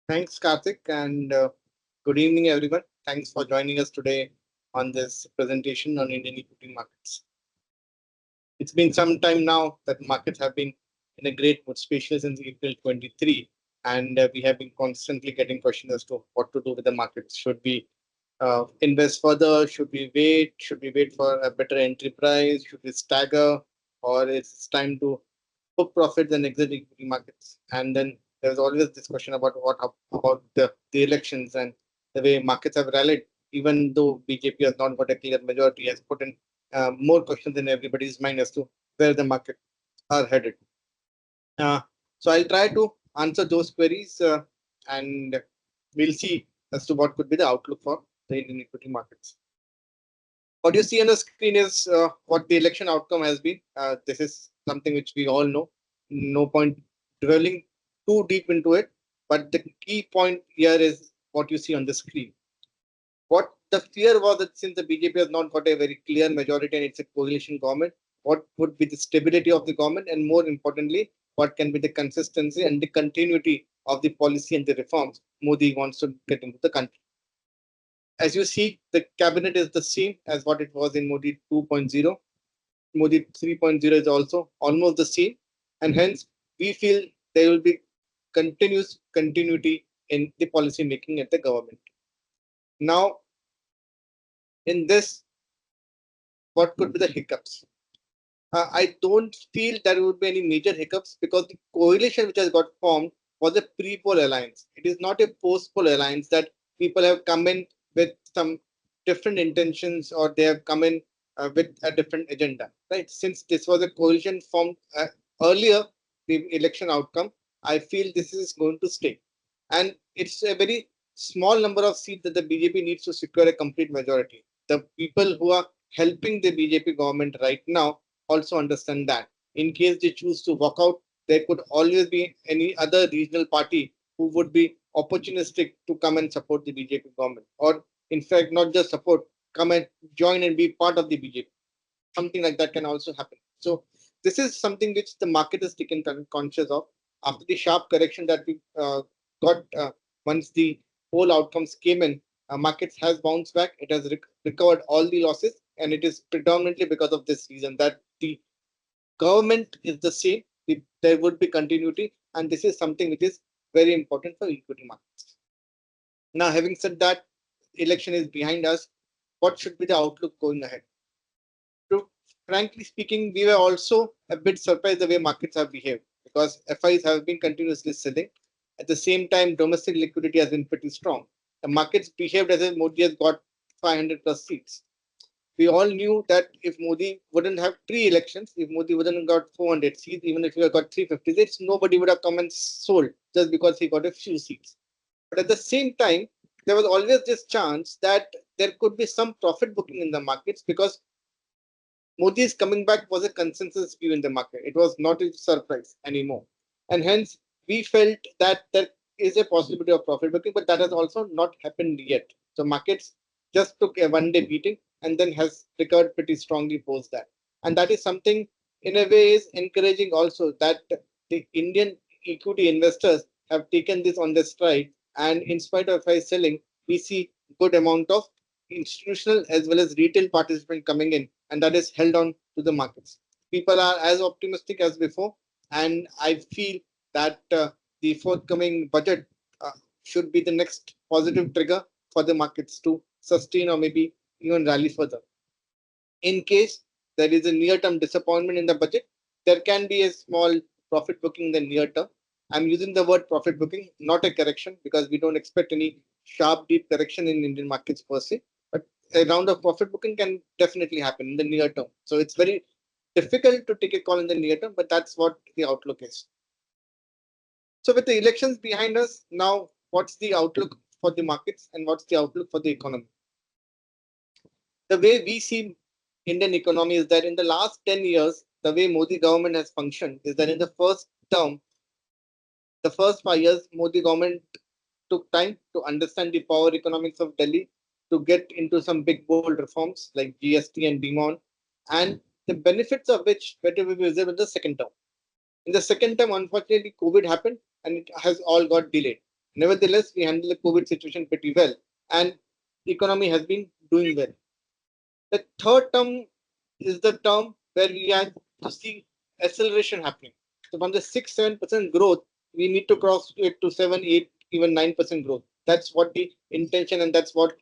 Thanks, Karthik, and good evening, everyone. Thanks for joining us today on this presentation on Indian equity markets. It's been some time now that markets have been in a great mood, especially since April 23, and we have been constantly getting questions as to what to do with the markets. Should we invest further? Should we wait? Should we wait for a better entry price? Should we stagger? Or is it time to book profits and exit equity markets? And then there's always this question about about the elections and the way markets have rallied, even though BJP has not got a clear majority, has put in more questions in everybody's mind as to where the market are headed. Uh, so I'll try to answer those queries and we'll see as to what could be the outlook for the Indian equity markets. What you see on the screen is what the election outcome has been. This is something which we all know. No point dwelling too deep into it. But the key point here is what you see on the screen. What the fear was that since the BJP has not got a very clear majority and it's a coalition government, what would be the stability of the government, and more importantly, what can be the consistency and the continuity of the policy and the reforms Modi wants to get into the country. As you see, the cabinet is the same as what it was in Modi 2.0. Modi 3.0 is also almost the same, and hence we feel there will be continuous continuity in the policy making at the government. Now, in this, what could be the hiccups? I don't feel there would be any major hiccups because the coalition which has got formed was a pre-poll alliance. It is not a post-poll alliance that people have come in with some different intentions or they have come in with a different agenda, right? Since this was a coalition formed earlier, the election outcome, I feel this is going to stay. And it's a very small number of seats that the BJP needs to secure a complete majority. The people who are helping the BJP government right now also understand that. In case they choose to walk out, there could always be any other regional party who would be opportunistic to come and support the BJP government, or in fact, not just support, come and join and be part of the BJP. Something like that can also happen. So this is something which the market is taken conscious of after the sharp correction that we got once the poll outcomes came in. Markets has bounced back. It has recovered all the losses, and it is predominantly because of this reason that the government is the same. There would be continuity, and this is something which is very important for equity markets. Now, having said that, election is behind us. What should be the outlook going ahead? So, frankly speaking, we were also a bit surprised the way markets have behaved because FIs have been continuously selling. At the same time, domestic liquidity has been pretty strong. The markets behaved as if Modi has got 500 plus seats. We all knew that if Modi wouldn't have three elections, if Modi wouldn't have got 400 seats, even if he had got 350 seats, nobody would have come and sold just because he got a few seats. But at the same time, there was always this chance that there could be some profit booking in the markets because Modi's coming back was a consensus view in the market. It was not a surprise anymore. And hence, we felt that there is a possibility of profit booking, but that has also not happened yet. So markets just took a one-day beating and then has recovered pretty strongly post that. And that is something, in a way, is encouraging also that the Indian equity investors have taken this on their stride. And in spite of high selling, we see good amount of institutional as well as retail participant coming in, and that is held on to the markets. People are as optimistic as before, and I feel that the forthcoming budget should be the next positive trigger for the markets to sustain or maybe even rally further. In case there is a near-term disappointment in the budget, there can be a small profit booking in the near term. I'm using the word profit booking, not a correction, because we don't expect any sharp, deep correction in Indian markets per se. But a round of profit booking can definitely happen in the near term. So it's very difficult to take a call in the near term, but that's what the outlook is. So with the elections behind us, now what's the outlook for the markets and what's the outlook for the economy? The way we see Indian economy is that in the last 10 years, the way Modi government has functioned is that in the first term, the first 5 years, Modi government took time to understand the power economics of Delhi, to get into some big bold reforms like GST and DMON, and the benefits of which were to be visible in the second term. In the second term, unfortunately, COVID happened and it has all got delayed. Nevertheless, we handle the COVID situation pretty well, and the economy has been doing well. The third term is the term where we are to see acceleration happening. So from the 6-7% growth, we need to cross it to 7, 8, even 9% growth. That's what the intention, and that's what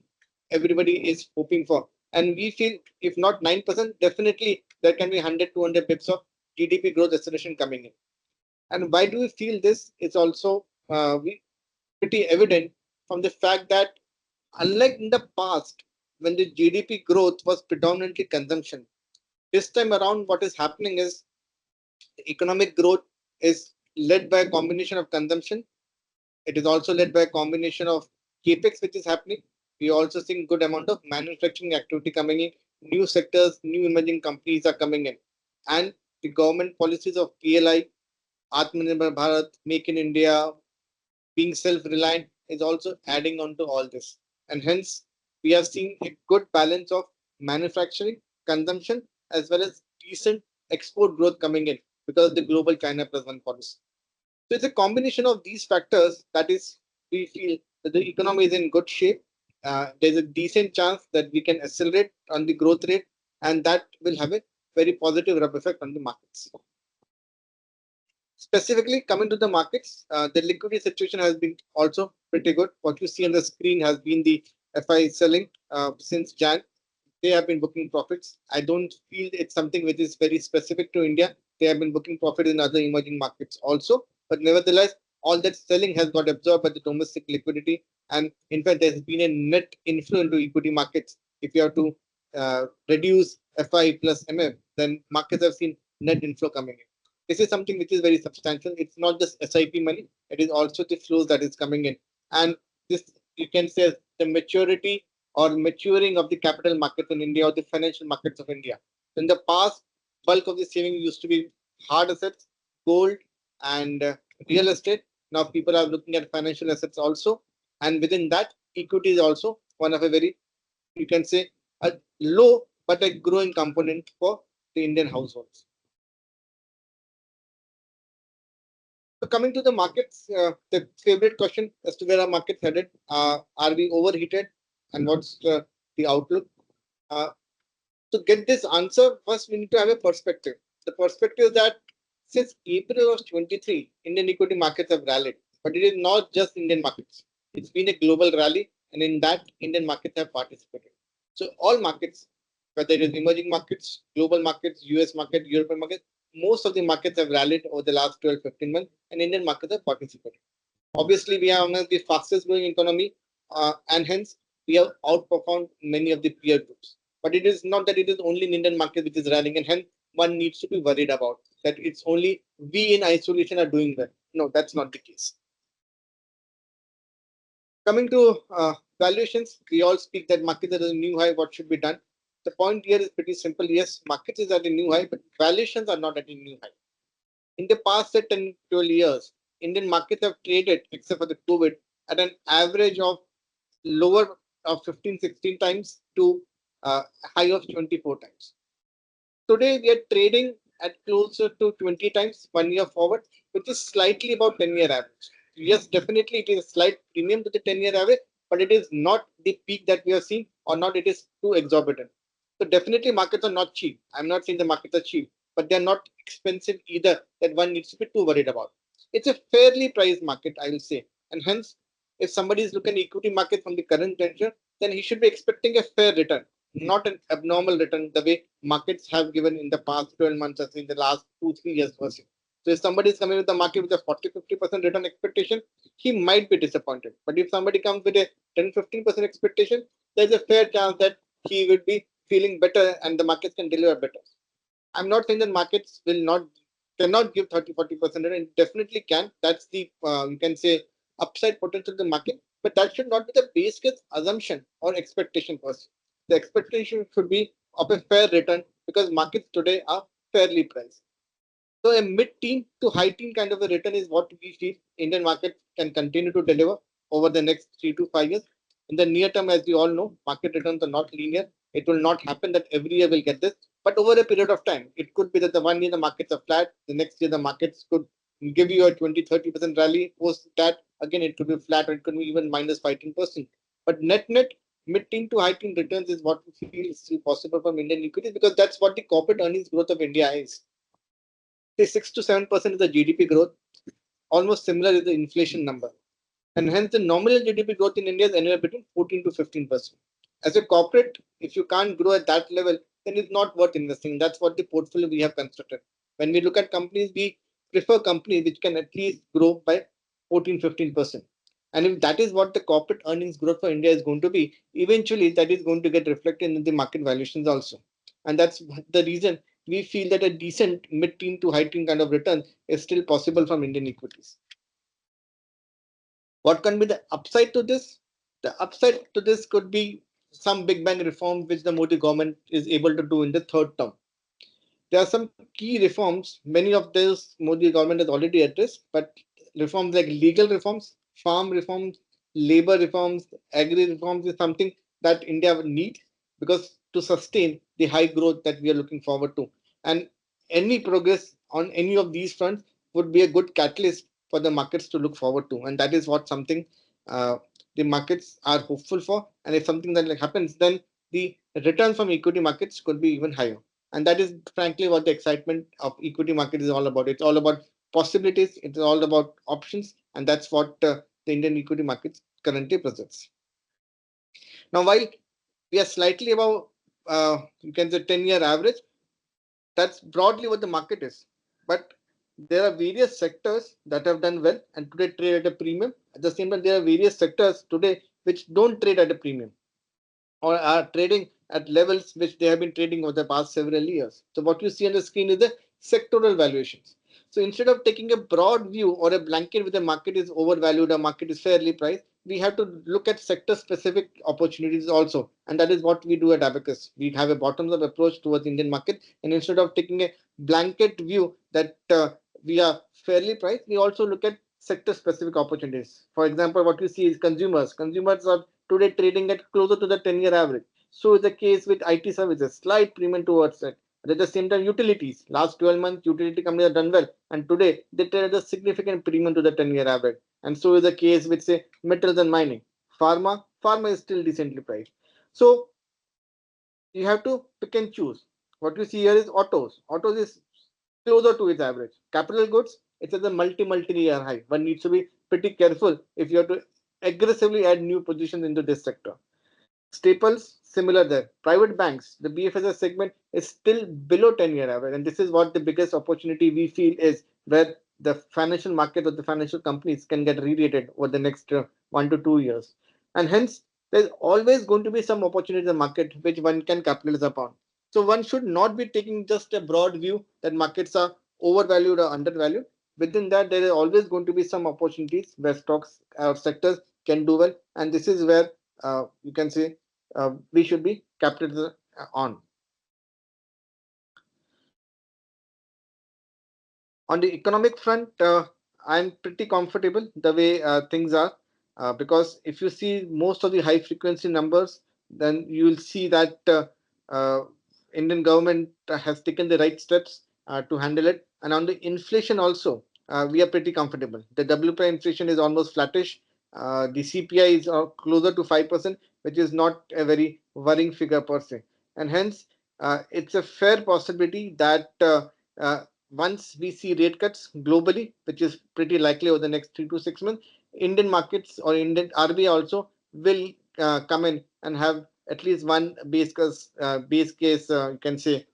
everybody is hoping for. And we feel if not 9%, definitely there can be 100, 200 bips of GDP growth acceleration coming in. And why do we feel this? It's also pretty evident from the fact that unlike in the past, when the GDP growth was predominantly consumption, this time around what is happening is the economic growth is led by a combination of consumption. It is also led by a combination of capex, which is happening. We are also seeing good amount of manufacturing activity coming in. New sectors, new emerging companies are coming in, and the government policies of PLI, Atmanirbhar Bharat, Make in India, being self-reliant is also adding on to all this. And hence, we have seen a good balance of manufacturing, consumption, as well as decent export growth coming in because of the global China plus one policy. So it's a combination of these factors that is, we feel that the economy is in good shape. There's a decent chance that we can accelerate on the growth rate, and that will have a very positive rub effect on the markets. Specifically coming to the markets, the liquidity situation has been also pretty good. What you see on the screen has been the FI selling since Jan. They have been booking profits. I don't feel it's something which is very specific to India. They have been booking profit in other emerging markets also. But nevertheless, all that selling has got absorbed by the domestic liquidity. And in fact, there has been a net inflow into equity markets. If you have to reduce FI plus MF, then markets have seen net inflow coming in. This is something which is very substantial. It's not just SIP money, it is also the flows that is coming in. And this, you can say, the maturity or maturing of the capital markets in India or the financial markets of India. In the past, bulk of the saving used to be hard assets, gold, and real estate. Now people are looking at financial assets also. And within that, equity is also one of a very, you can say, a low but a growing component for the Indian households. So coming to the markets, the favorite question as to where our markets headed, are we overheated, and what's the outlook? To get this answer, first we need to have a perspective. The perspective is that since April of 23, Indian equity markets have rallied, but it is not just Indian markets. It's been a global rally, and in that, Indian markets have participated. So all markets, whether it is emerging markets, global markets, US market, European market, most of the markets have rallied over the last 12-15 months, and Indian markets have participated. Obviously, we are one of the fastest growing economy, and hence we have outperformed many of the peer groups. But it is not that it is only in Indian market which is rallying, and hence one needs to be worried about that it's only we in isolation are doing well. No, that's not the case. Coming to valuations, we all speak that markets are at a new high. What should be done? The point here is pretty simple. Yes, markets is at a new high, but valuations are not at a new high. In the past 10, 12 years, Indian markets have traded, except for the COVID, at an average of lower of 15, 16 times to high of 24 times. Today, we are trading at closer to 20 times 1 year forward, which is slightly about 10-year average. Yes, definitely it is a slight premium to the 10-year average, but it is not the peak that we are seeing, or not it is too exorbitant. So definitely markets are not cheap. I'm not saying the markets are cheap, but they're not expensive either that one needs to be too worried about. It's a fairly priced market, I will say. And hence, if somebody is looking at equity market from the current tension, then he should be expecting a fair return, not an abnormal return the way markets have given in the past 12 months or in the last 2-3 years. So if somebody is coming with the market with a 40-50% return expectation, he might be disappointed. But if somebody comes with a 10-15% expectation, there's a fair chance that he will be feeling better and the markets can deliver better. I'm not saying that markets cannot give 30-40% return. It definitely can. That's the you can say upside potential of the market, but that should not be the base case assumption or expectation first. The expectation should be of a fair return because markets today are fairly priced. So a mid-teen to high-teen kind of a return is what we feel Indian market can continue to deliver over the next 3 to 5 years. In the near term, as we all know, market returns are not linear. It will not happen that every year we'll get this, but over a period of time, it could be that the 1 year the markets are flat, the next year the markets could give you a 20-30% rally. Post that, Again, it could be flat or it could be even minus 15%. But net mid-teen to high-teen returns is what we feel is still possible from Indian equities, because that's what the corporate earnings growth of India is. Say 6 to 7% is the GDP growth, almost similar is the inflation number. And hence the nominal GDP growth in India is anywhere between 14 to 15%. As a corporate, if you can't grow at that level, then it's not worth investing. That's what the portfolio we have constructed. When we look at companies, we prefer companies which can at least grow by 14-15%. And if that is what the corporate earnings growth for India is going to be, eventually that is going to get reflected in the market valuations also. And that's the reason we feel that a decent mid-teen to high-teen kind of return is still possible from Indian equities. What can be the upside to this? The upside to this could be some big bang reform which the Modi government is able to do in the third term. There are some key reforms. Many of those Modi government has already addressed, but reforms like legal reforms, farm reforms, labor reforms, agri reforms is something that India would need, because to sustain the high growth that we are looking forward to. And any progress on any of these fronts would be a good catalyst for the markets to look forward to. And that is what something uh, the markets are hopeful for. And if something that happens, then the return from equity markets could be even higher. And that is frankly what the excitement of equity market is all about. It's all about possibilities. It's all about options. And that's what the Indian equity markets currently presents. Now, while we are slightly above, you can say 10-year average, that's broadly what the market is. But there are various sectors that have done well and today trade at a premium. At the same time, there are various sectors today which don't trade at a premium or are trading at levels which they have been trading over the past several years. So what you see on the screen is the sectoral valuations. So instead of taking a broad view or a blanket with the market is overvalued or market is fairly priced, we have to look at sector specific opportunities also. And that is what we do at Abakkus. We have a bottoms up approach towards Indian market. And instead of taking a blanket view that we are fairly priced, we also look at sector specific opportunities. For example, what you see is consumers. Consumers are today trading at closer to the 10-year average. So is the case with IT services, slight premium towards it. But at the same time, utilities. Last 12 months, utility companies have done well. And today, they trade at a significant premium to the 10-year average. And so is the case with, say, metals and mining. Pharma is still decently priced. So you have to pick and choose. What you see here is autos. Autos is closer to its average. Capital goods, it's at a multi-year high. One needs to be pretty careful if you have to aggressively add new positions into this sector. Staples, similar there. Private banks, the BFSI segment is still below 10-year average. And this is what the biggest opportunity we feel is, where the financial market or the financial companies can get re-rated over the next 1 to 2 years. And hence, there's always going to be some opportunity in the market which one can capitalize upon. So one should not be taking just a broad view that markets are overvalued or undervalued. Within that, there is always going to be some opportunities where stocks or sectors can do well. And this is where you can say we should be capitalized on. On the economic front, I'm pretty comfortable the way things are, because if you see most of the high frequency numbers, then you will see that uh, Indian government has taken the right steps to handle it. And on the inflation also, we are pretty comfortable. The WPI inflation is almost flattish. The CPI is closer to 5%, which is not a very worrying figure per se. And hence, it's a fair possibility that uh, once we see rate cuts globally, which is pretty likely over the next 3 to 6 months, Indian markets or Indian RBI also will come in and have at least one base case, you can say,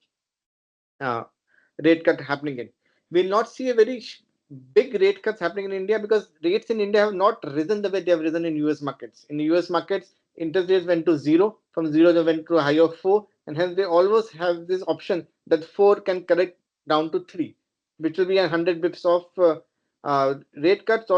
uh, rate cut happening in. We'll not see a very big rate cuts happening in India, because rates in India have not risen the way they have risen in US markets. In the US markets, interest rates went to zero. From zero, they went to a high of 4. And hence, they always have this option that 4 can correct down to 3, which will be 100 bips of rate cuts.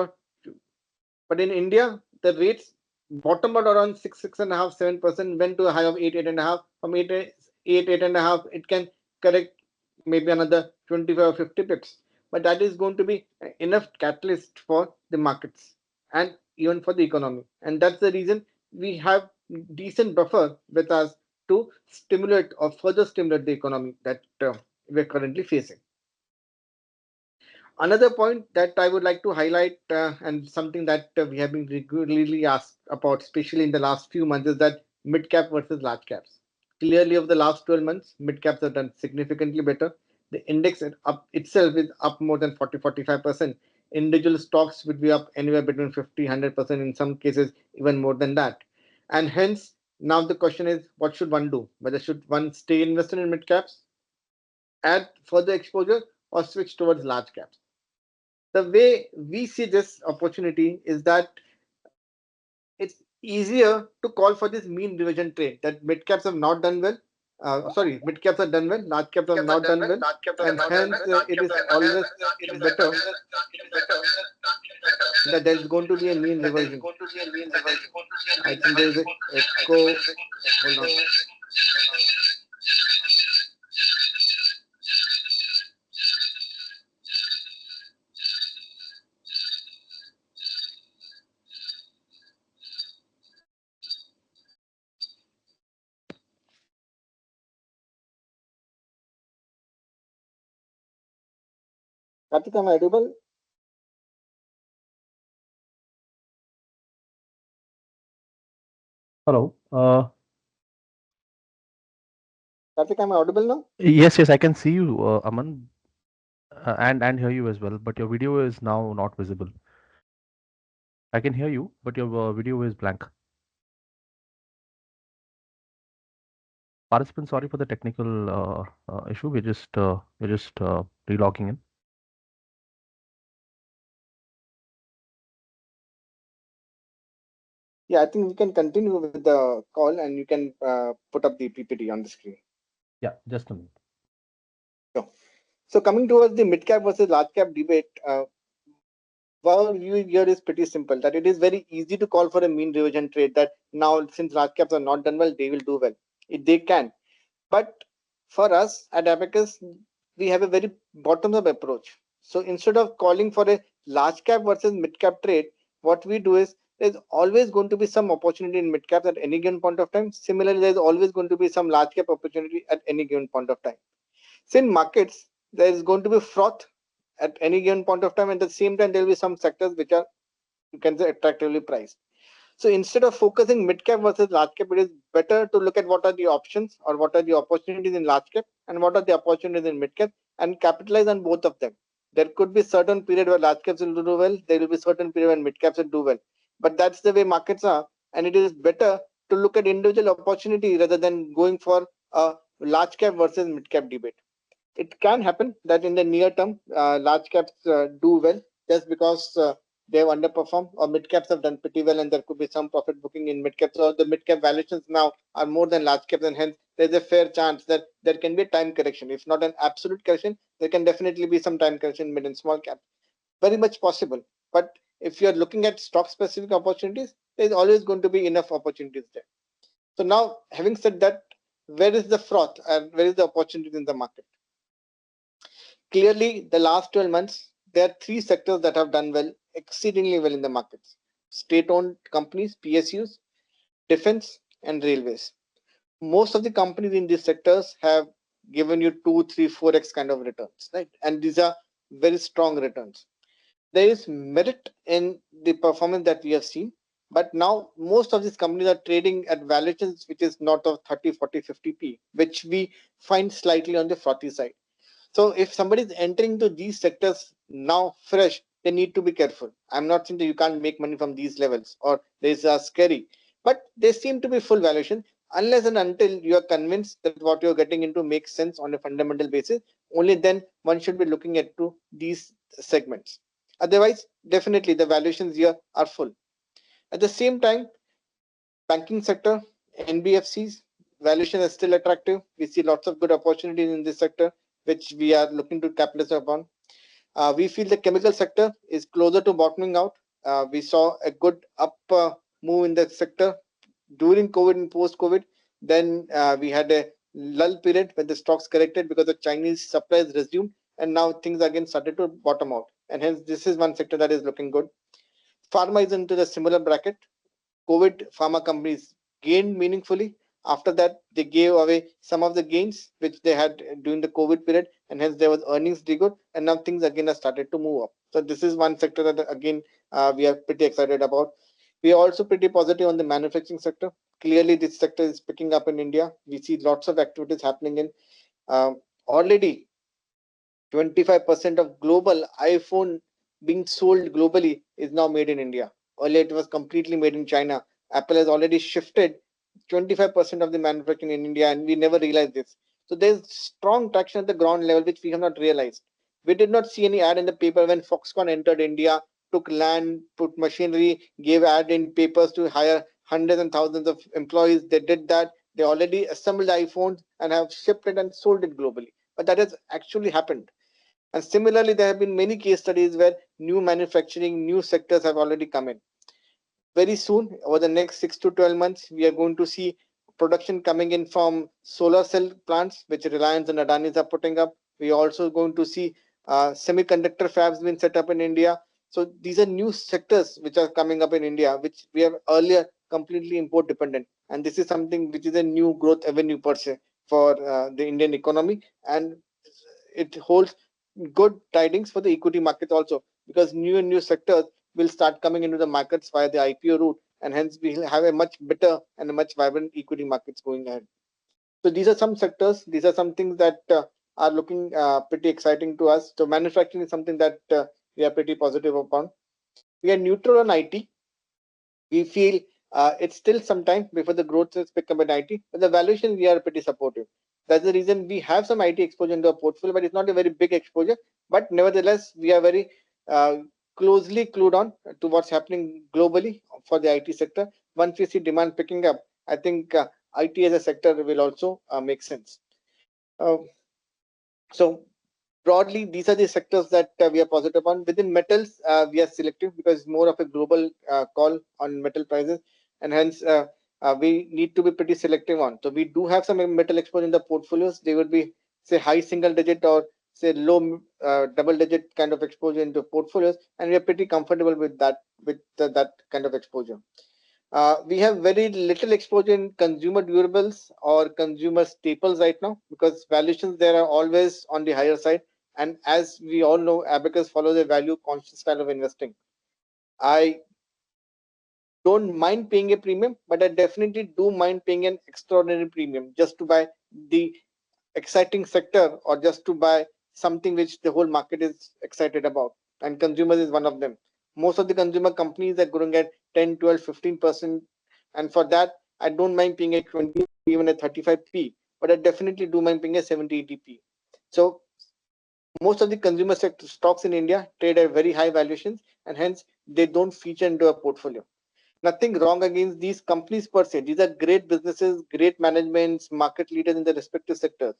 But in India, the rates bottomed out around 6.5, 7%, went to a high of 8.5. From 8.5, it can correct maybe another 25 or 50 pips. But that is going to be enough catalyst for the markets and even for the economy. And that's the reason we have decent buffer with us to stimulate or further stimulate the economy that we're currently facing. Another point that I would like to highlight, and something that we have been regularly asked about, especially in the last few months, is that mid cap versus large caps. Clearly, over the last 12 months, mid caps have done significantly better. The index itself is up more than 40-45%. Individual stocks would be up anywhere between 50-100%, in some cases, even more than that. And hence, now the question is, what should one do? Whether should one stay invested in mid caps, add further exposure, or switch towards large caps? The way we see this opportunity is that it's easier to call for this mean reversion trade, that mid caps have not done well. Mid caps have done well, large caps have not done well, and hence it is always better that there is going to be a mean reversion. I think there is a echo. Hold on. Karthik, am I audible? Hello. Karthik, am I audible now? Yes, I can see you, Aman, and hear you as well. But your video is now not visible. I can hear you, but your video is blank. Participant, sorry for the technical issue. We're just relogging in. Yeah, I think we can continue with the call, and you can put up the PPT on the screen. Yeah, just a minute. So coming towards the mid cap versus large cap debate, our view here is pretty simple, that it is very easy to call for a mean reversion trade, that now since large caps are not done well, they will do well. They can. But for us at Abakkus, we have a very bottom-up approach. So instead of calling for a large cap versus mid cap trade, what we do is there's always going to be some opportunity in mid caps at any given point of time. Similarly, there's always going to be some large cap opportunity at any given point of time. So in markets, there is going to be froth at any given point of time. At the same time, there will be some sectors which are, you can say, attractively priced. So instead of focusing mid cap versus large cap, it is better to look at what are the options or what are the opportunities in large cap and what are the opportunities in mid cap, and capitalize on both of them. There could be certain period where large caps will do well. There will be certain period when mid caps will do well. But that's the way markets are, and it is better to look at individual opportunity rather than going for a large cap versus mid cap debate. It can happen that in the near term, large caps do well just because they have underperformed, or mid caps have done pretty well, and there could be some profit booking in mid caps. So the mid cap valuations now are more than large caps, and hence there's a fair chance that there can be a time correction. If not an absolute correction, there can definitely be some time correction in mid and small cap. Very much possible. But if you're looking at stock specific opportunities, there's always going to be enough opportunities there. So now, having said that, where is the froth and where is the opportunity in the market? Clearly, the last 12 months, there are three sectors that have done well, exceedingly well in the markets: state-owned companies, PSUs, defense, and railways. Most of the companies in these sectors have given you 2, 3, 4x kind of returns, right? And these are very strong returns. There is merit in the performance that we have seen, but now most of these companies are trading at valuations which is north of 30, 40, 50p, which we find slightly on the frothy side. So if somebody is entering to these sectors now fresh, they need to be careful. I'm not saying that you can't make money from these levels or these are scary, but they seem to be full valuation unless and until you are convinced that what you're getting into makes sense on a fundamental basis. Only then one should be looking at to these segments. Otherwise, definitely the valuations here are full. At the same time, banking sector, NBFCs, valuation is still attractive. We see lots of good opportunities in this sector, which we are looking to capitalize upon. We feel the chemical sector is closer to bottoming out. We saw a good up move in the sector during COVID and post-COVID. Then we had a lull period when the stocks corrected because the Chinese supplies resumed, and now things again started to bottom out. And hence, this is one sector that is looking good. Pharma is into the similar bracket. COVID pharma companies gained meaningfully. After that, they gave away some of the gains which they had during the COVID period, and hence there was earnings degrowth, and now things again have started to move up. So this is one sector that again we are pretty excited about. We are also pretty positive on the manufacturing sector. Clearly, this sector is picking up in India. We see lots of activities happening in already 25% of global iPhone being sold globally is now made in India. Earlier, it was completely made in China. Apple has already shifted 25% of the manufacturing in India, and we never realized this. So there's strong traction at the ground level, which we have not realized. We did not see any ad in the paper when Foxconn entered India, took land, put machinery, gave ad in papers to hire hundreds and thousands of employees. They did that. They already assembled iPhones and have shipped it and sold it globally. But that has actually happened. And similarly, there have been many case studies where new manufacturing, new sectors have already come in. Very soon, over the next 6 to 12 months, we are going to see production coming in from solar cell plants, which Reliance and Adanis are putting up. We are also going to see semiconductor fabs being set up in India. So these are new sectors which are coming up in India, which we have earlier completely import dependent. And this is something which is a new growth avenue per se for the Indian economy. And it holds good tidings for the equity markets also, because new and new sectors will start coming into the markets via the IPO route, and hence we will have a much better and a much vibrant equity markets going ahead. So these are some sectors, these are some things that are looking pretty exciting to us. So manufacturing is something that we are pretty positive upon. We are neutral on IT. We feel it's still some time before the growth has picked up in IT, but the valuation we are pretty supportive. That's the reason we have some IT exposure into our portfolio, but it's not a very big exposure. But nevertheless, we are very uh, closely clued on to what's happening globally for the IT sector. Once we see demand picking up, I think IT as a sector will also make sense. Uh, so broadly, these are the sectors that we are positive on. Within metals, we are selective because it's more of a global call on metal prices, and hence we need to be pretty selective on. So we do have some metal exposure in the portfolios. They would be say high single digit or say low double digit kind of exposure into portfolios, and we are pretty comfortable with that that kind of exposure. We have very little exposure in consumer durables or consumer staples right now, because valuations there are always on the higher side. And as we all know, Abacus follows a value conscious style of investing. I don't mind paying a premium, but I definitely do mind paying an extraordinary premium just to buy the exciting sector or just to buy something which the whole market is excited about. And consumers is one of them. Most of the consumer companies are growing at 10, 12, 15%. And for that, I don't mind paying a 20, even a 35p, but I definitely do mind paying a 70, 80p. So most of the consumer sector stocks in India trade at very high valuations, and hence they don't feature into a portfolio. Nothing wrong against these companies per se. These are great businesses, great managements, market leaders in their respective sectors.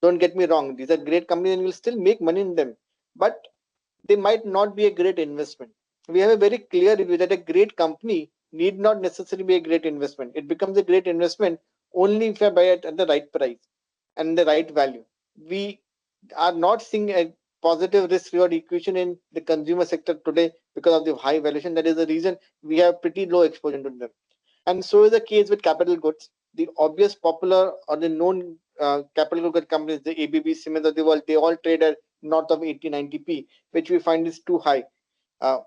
Don't get me wrong. These are great companies and you'll still make money in them. But they might not be a great investment. We have a very clear review that a great company need not necessarily be a great investment. It becomes a great investment only if I buy it at the right price and the right value. We are not seeing a positive risk reward equation in the consumer sector today because of the high valuation. That is the reason we have pretty low exposure to them. And so is the case with capital goods. The obvious popular or the known capital good companies, the ABB, Siemens of the world, they all trade at north of 80, 90p, which we find is too high. Uh,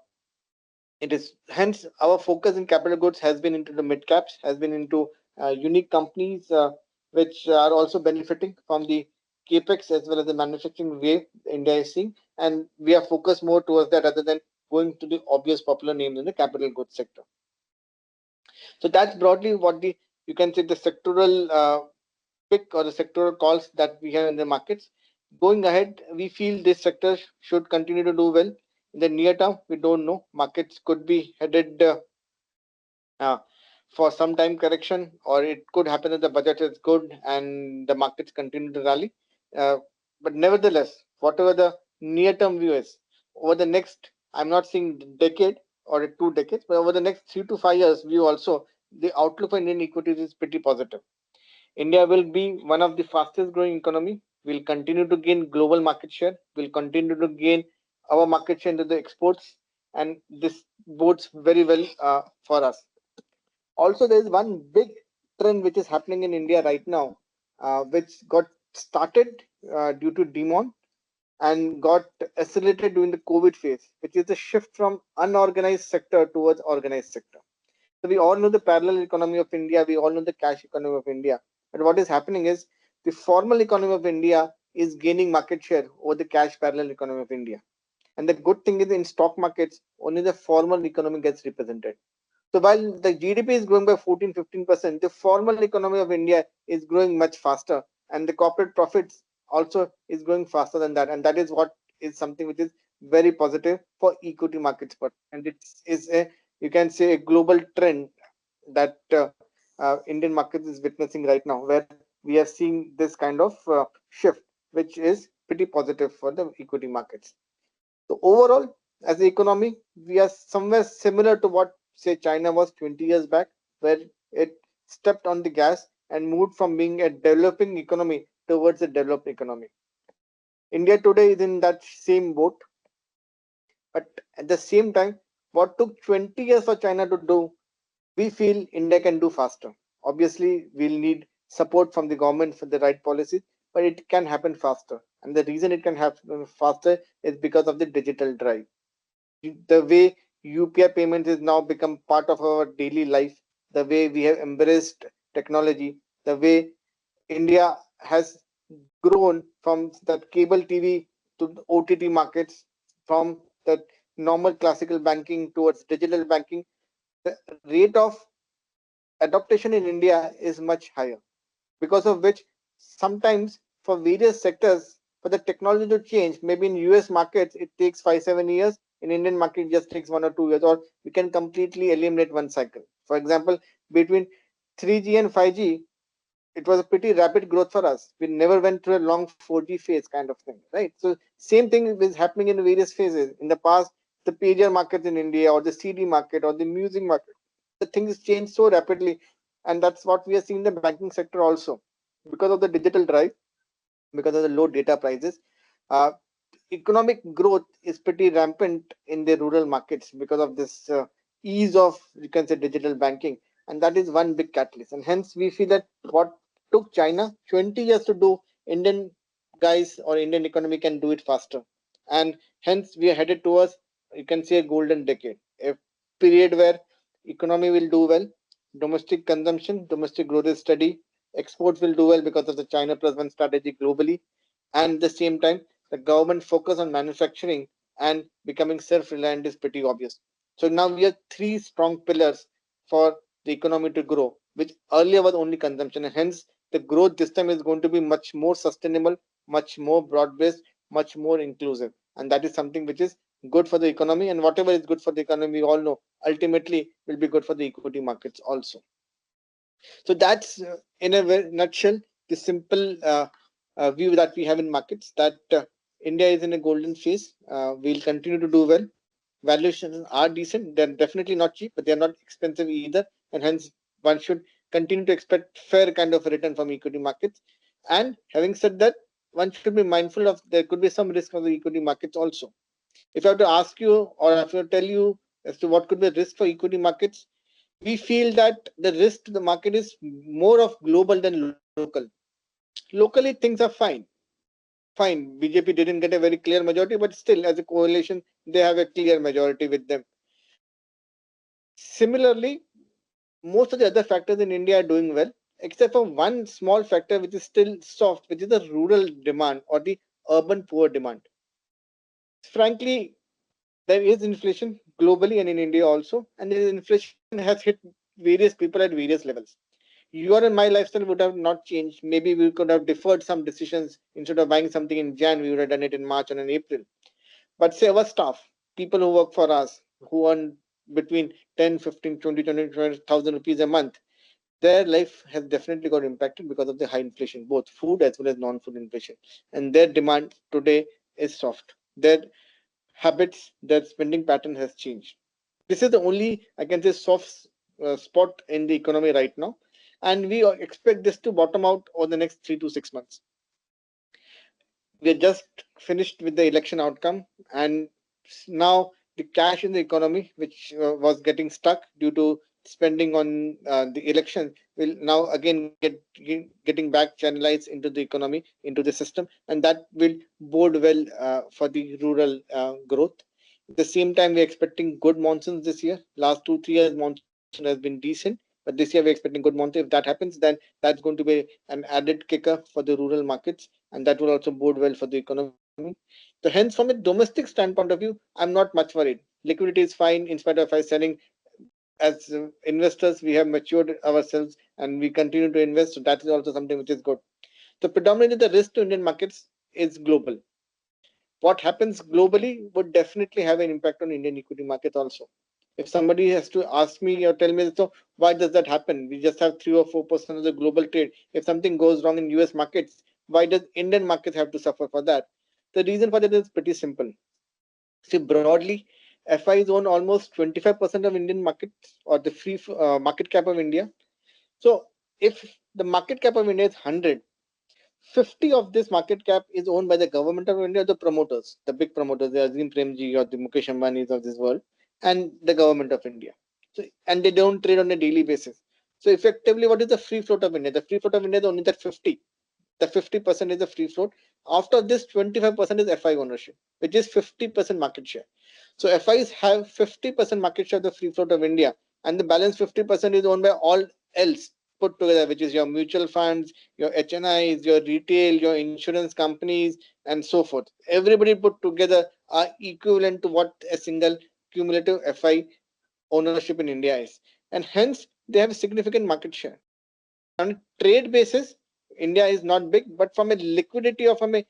it is hence our focus in capital goods has been into the mid caps, has been into unique companies which are also benefiting from the capex as well as the manufacturing wave India is seeing, and we are focused more towards that rather than going to the obvious popular names in the capital goods sector. So that's broadly what the you can say the sectoral pick or the sectoral calls that we have in the markets. Going ahead, we feel this sector should continue to do well. In the near term, we don't know. Markets could be headed uh, for some time correction, or it could happen that the budget is good and the markets continue to rally. But nevertheless, whatever the near term view is, over the next, I'm not saying decade or 2 decades, but over the next 3 to 5 years view also, the outlook for Indian equities is pretty positive. India will be one of the fastest growing economy. We'll continue to gain global market share. We'll continue to gain our market share into the exports, and this bodes very well for us. Also, there is one big trend which is happening in India right now, which got started due to demand. and got accelerated during the COVID phase, which is the shift from unorganized sector towards organized sector. So we all know the parallel economy of India, we all know the cash economy of India. But what is happening is the formal economy of India is gaining market share over the cash parallel economy of India. And the good thing is in stock markets, only the formal economy gets represented. So while the GDP is growing by 14-15%, the formal economy of India is growing much faster, and the corporate profits also is growing faster than that. And that is what is something which is very positive for equity markets. But and it is a, you can say, a global trend that Indian market is witnessing right now, where we are seeing this kind of shift, which is pretty positive for the equity markets. So overall, as an economy, we are somewhere similar to what, say, China was 20 years back, where it stepped on the gas and moved from being a developing economy towards a developed economy. India today is in that same boat, but at the same time, what took 20 years for China to do, we feel India can do faster. Obviously, we'll need support from the government for the right policies, but it can happen faster. And the reason it can happen faster is because of the digital drive. The way UPI payments is now become part of our daily life, the way we have embraced technology, the way India has grown from that cable TV to the OTT markets, from the normal classical banking towards digital banking, the rate of adaptation in India is much higher, because of which sometimes for various sectors, for the technology to change, maybe in US markets it takes 5-7 years, in Indian market it just takes 1 or 2 years, or we can completely eliminate one cycle. For example, between 3G and 5G, it was a pretty rapid growth for us. We never went through a long 4G phase kind of thing, right? So same thing is happening in various phases. In the past, the pager market in India, or the CD market, or the music market, the things change so rapidly, and that's what we are seeing in the banking sector also, because of the digital drive, because of the low data prices. uh, Economic growth is pretty rampant in the rural markets because of this ease of, you can say, digital banking, and that is one big catalyst. And hence we feel that what took China 20 years to do, Indian guys or Indian economy can do it faster. And hence we are headed towards, you can say, a golden decade, a period where economy will do well, domestic consumption, domestic growth is steady, exports will do well because of the China plus one strategy globally, and at the same time the government focus on manufacturing and becoming self-reliant is pretty obvious. So now we have three strong pillars for the economy to grow, which earlier was only consumption, and hence the growth this time is going to be much more sustainable, much more broad-based, much more inclusive, and that is something which is good for the economy. And whatever is good for the economy, we all know ultimately will be good for the equity markets also. So that's in a nutshell the simple view that we have in markets, that India is in a golden phase. We'll continue to do well. Valuations are decent. They're definitely not cheap, but they're not expensive either. And hence, one should continue to expect fair kind of return from equity markets. And having said that, one should be mindful of there could be some risk of the equity markets also. If I have to ask you, or if I tell you as to what could be a risk for equity markets, we feel that the risk to the market is more of global than local. Locally, things are fine. BJP didn't get a very clear majority, but still, as a coalition, they have a clear majority with them. Similarly, most of the other factors in India are doing well, except for one small factor which is still soft, which is the rural demand or the urban poor demand. Frankly, there is inflation globally and in India also, and the inflation has hit various people at various levels. Your and my lifestyle would have not changed. Maybe we could have deferred some decisions. Instead of buying something in Jan, we would have done it in March or in April. But say our staff, people who work for us, who earn between 10, 15, 20,000 rupees a month, their life has definitely got impacted because of the high inflation, both food as well as non-food inflation. And their demand today is soft. Their habits, their spending pattern has changed. This is the only, I can say, soft spot in the economy right now, and we expect this to bottom out over the next 3 to 6 months. We are just finished with the election outcome, and now the cash in the economy, which was getting stuck due to spending on the election will now again getting back channelized into the economy, into the system, and that will bode well for the rural growth. At the same time, we're expecting good monsoons this year. Last 2-3 years, monsoon has been decent, but this year we're expecting good monsoon. If that happens, then that's going to be an added kicker for the rural markets, and that will also bode well for the economy. So hence, from a domestic standpoint of view, I'm not much worried. Liquidity is fine in spite of us selling. As investors, we have matured ourselves and we continue to invest. So that is also something which is good. So predominantly the risk to Indian markets is global. What happens globally would definitely have an impact on Indian equity markets also. If somebody has to ask me or tell me, so why does that happen? We just have 3 or 4% of the global trade. If something goes wrong in US markets, why does Indian markets have to suffer for that? The reason for that is pretty simple. See, broadly, FIs own almost 25% of Indian markets or the free market cap of India. So if the market cap of India is 100, 50 of this market cap is owned by the government of India, the promoters, the big promoters, the Azim Premji or the Mukesh Ambanis of this world, and the government of India. So, and they don't trade on a daily basis. So effectively, what is the free float of India? The free float of India is only that 50. The 50% is the free float. After this, 25% is FI ownership, which is 50% market share. So FIs have 50% market share of the free float of India, and the balance 50% is owned by all else put together, which is your mutual funds, your HNIs, your retail, your insurance companies, and so forth. Everybody put together are equivalent to what a single cumulative FI ownership in India is, and hence they have a significant market share. On a trade basis, India is not big, but from a liquidity or from a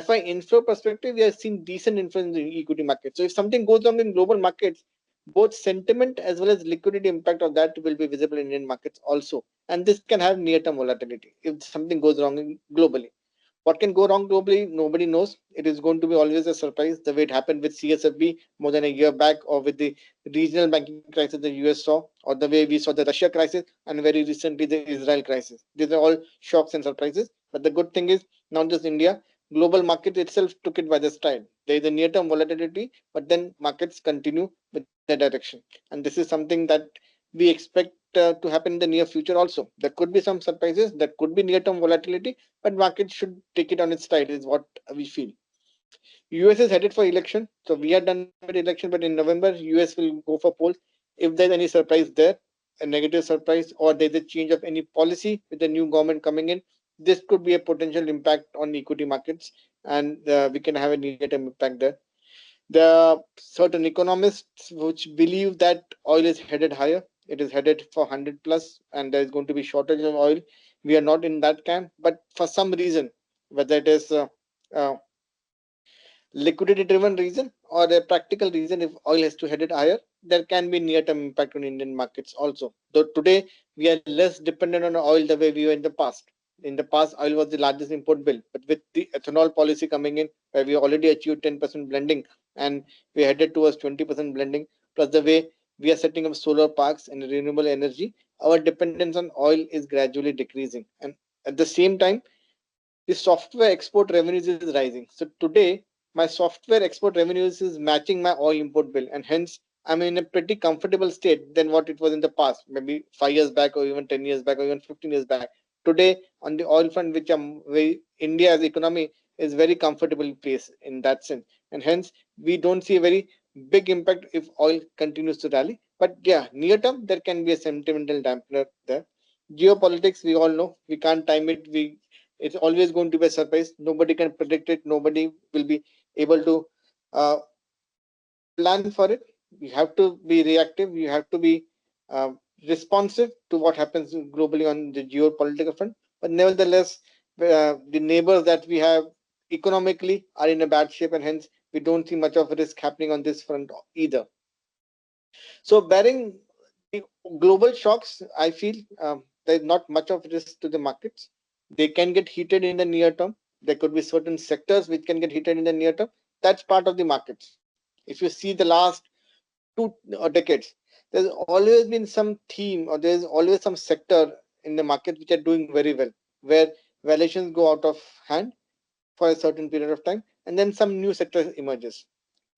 FI inflow perspective, we are seeing decent influence in equity markets. So if something goes wrong in global markets, both sentiment as well as liquidity impact of that will be visible in Indian markets also. And this can have near-term volatility if something goes wrong globally. What can go wrong globally? Nobody knows. It is going to be always a surprise, the way it happened with CSFB more than a year back, or with the regional banking crisis the US saw, or the way we saw the Russia crisis, and very recently the Israel crisis. These are all shocks and surprises. But the good thing is, not just India, global market itself took it by the stride. There is a near-term volatility, but then markets continue with their direction. And this is something that we expect to happen in the near future also. There could be some surprises, there could be near-term volatility, but market should take it on its stride, is what we feel. US is headed for election, so we are done with election, but in November, US will go for polls. If there's any surprise there, a negative surprise, or there's a change of any policy with the new government coming in, this could be a potential impact on equity markets, and we can have a near-term impact there. There are certain economists which believe that oil is headed higher. It is headed for 100 plus, and there is going to be shortage of oil. We are not in that camp, but for some reason, whether it is uh, liquidity driven reason or a practical reason, if oil has to head it higher, there can be near term impact on Indian markets also. Though today we are less dependent on oil the way we were in the past. In the past, oil was the largest import bill, but with the ethanol policy coming in, where we already achieved 10% blending and we headed towards 20% blending, plus the way we are setting up solar parks and renewable energy, our dependence on oil is gradually decreasing. And at the same time, the software export revenues is rising. So today, my software export revenues is matching my oil import bill, and hence I'm in a pretty comfortable state than what it was in the past, maybe 5 years back, or even 10 years back, or even 15 years back. Today, on the oil front, which India's economy is very comfortable place in that sense, and hence we don't see a very big impact if oil continues to rally. But yeah, near term there can be a sentimental dampener there. Geopolitics, we all know, we can't time it. It's always going to be a surprise. Nobody can predict it. Nobody will be able to uh, plan for it. You have to be reactive. You have to be uh, responsive to what happens globally on the geopolitical front. But nevertheless, the neighbors that we have economically are in a bad shape, and hence we don't see much of a risk happening on this front either. So, bearing the global shocks, I feel there's not much of risk to the markets. They can get heated in the near term. There could be certain sectors which can get heated in the near term. That's part of the markets. If you see the last two decades, there's always been some theme, or there's always some sector in the market which are doing very well, where valuations go out of hand for a certain period of time, and then some new sector emerges.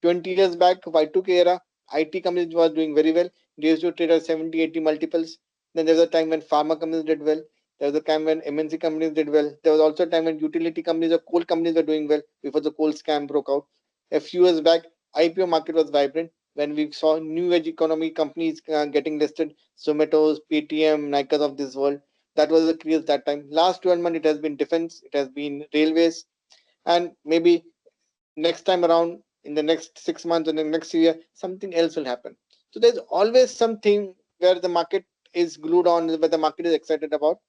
20 years back, Y2K era, IT companies was doing very well. They used to trade at 70, 80 multiples. Then there was a time when pharma companies did well. There was a time when MNC companies did well. There was also a time when utility companies or coal companies were doing well before the coal scam broke out. A few years back, IPO market was vibrant when we saw new age economy companies getting listed, Zomato's, Paytm, Nikes of this world. That was the craze that time. Last 12 months, it has been defense, it has been railways, and maybe next time around in the next 6 months or the next year, something else will happen. So there's always something where the market is glued on, where the market is excited about.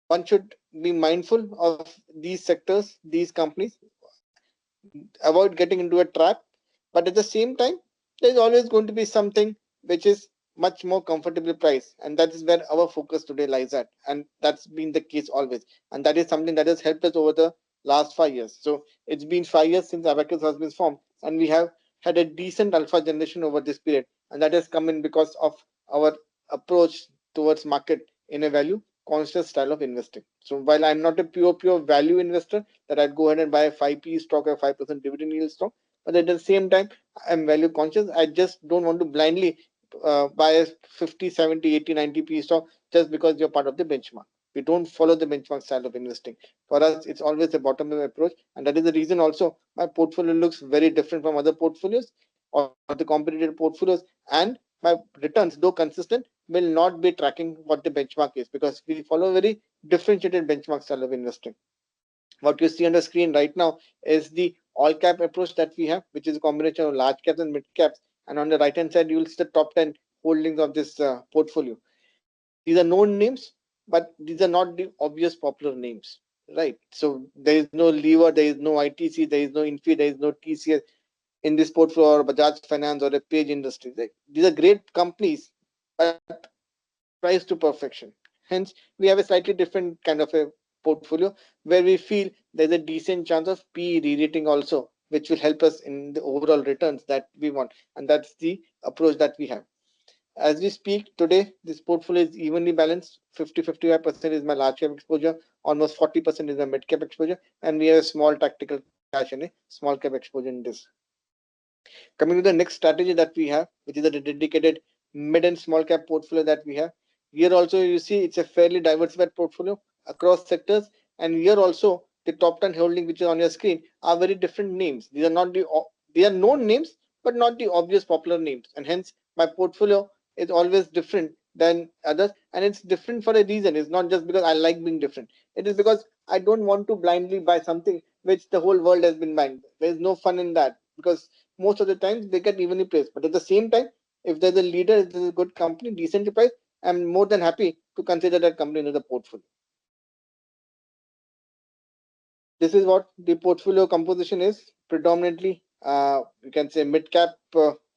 One should be mindful of these sectors, these companies, avoid getting into a trap. But at the same time, there's always going to be something which is much more comfortably priced. And that is where our focus today lies at. And that's been the case always. And that is something that has helped us over the last 5 years. So it's been 5 years since Abakkus has been formed. And we have had a decent alpha generation over this period. And that has come in because of our approach towards market in a value conscious style of investing. So while I'm not a pure value investor, that I'd go ahead and buy a 5p stock or 5% dividend yield stock. But at the same time, I'm value conscious. I just don't want to blindly buy a 50, 70, 80, 90p stock just because you're part of the benchmark. We don't follow the benchmark style of investing. For us, it's always a bottom up approach. And that is the reason also my portfolio looks very different from other portfolios or the competitor portfolios. And my returns, though consistent, will not be tracking what the benchmark is because we follow a very differentiated benchmark style of investing. What you see on the screen right now is the all cap approach that we have, which is a combination of large caps and mid caps. And on the right hand side, you will see the top 10 holdings of this portfolio. These are known names, but these are not the obvious popular names, right? So there is no lever, there is no ITC, there is no Infi, there is no TCS in this portfolio or Bajaj Finance or a Page Industries. Right? These are great companies, but priced to perfection. Hence, we have a slightly different kind of a portfolio where we feel there's a decent chance of P re-rating also, which will help us in the overall returns that we want. And that's the approach that we have. As we speak today, this portfolio is evenly balanced. 50-55% is my large cap exposure, almost 40% is my mid cap exposure, and we have a small tactical cash and a small cap exposure in this. Coming to the next strategy that we have, which is a dedicated mid and small cap portfolio that we have. Here also you see it's a fairly diversified portfolio across sectors, and here also the top 10 holding which is on your screen are very different names. These are not they are known names, but not the obvious popular names, and hence my portfolio is always different than others, and it's different for a reason. It's not just because I like being different. It is because I don't want to blindly buy something which the whole world has been buying. There's no fun in that because most of the times they get evenly priced. But at the same time, if there's a leader, if there's a good company, decently priced, I'm more than happy to consider that company into the portfolio. This is what the portfolio composition is. Predominantly, you can say mid cap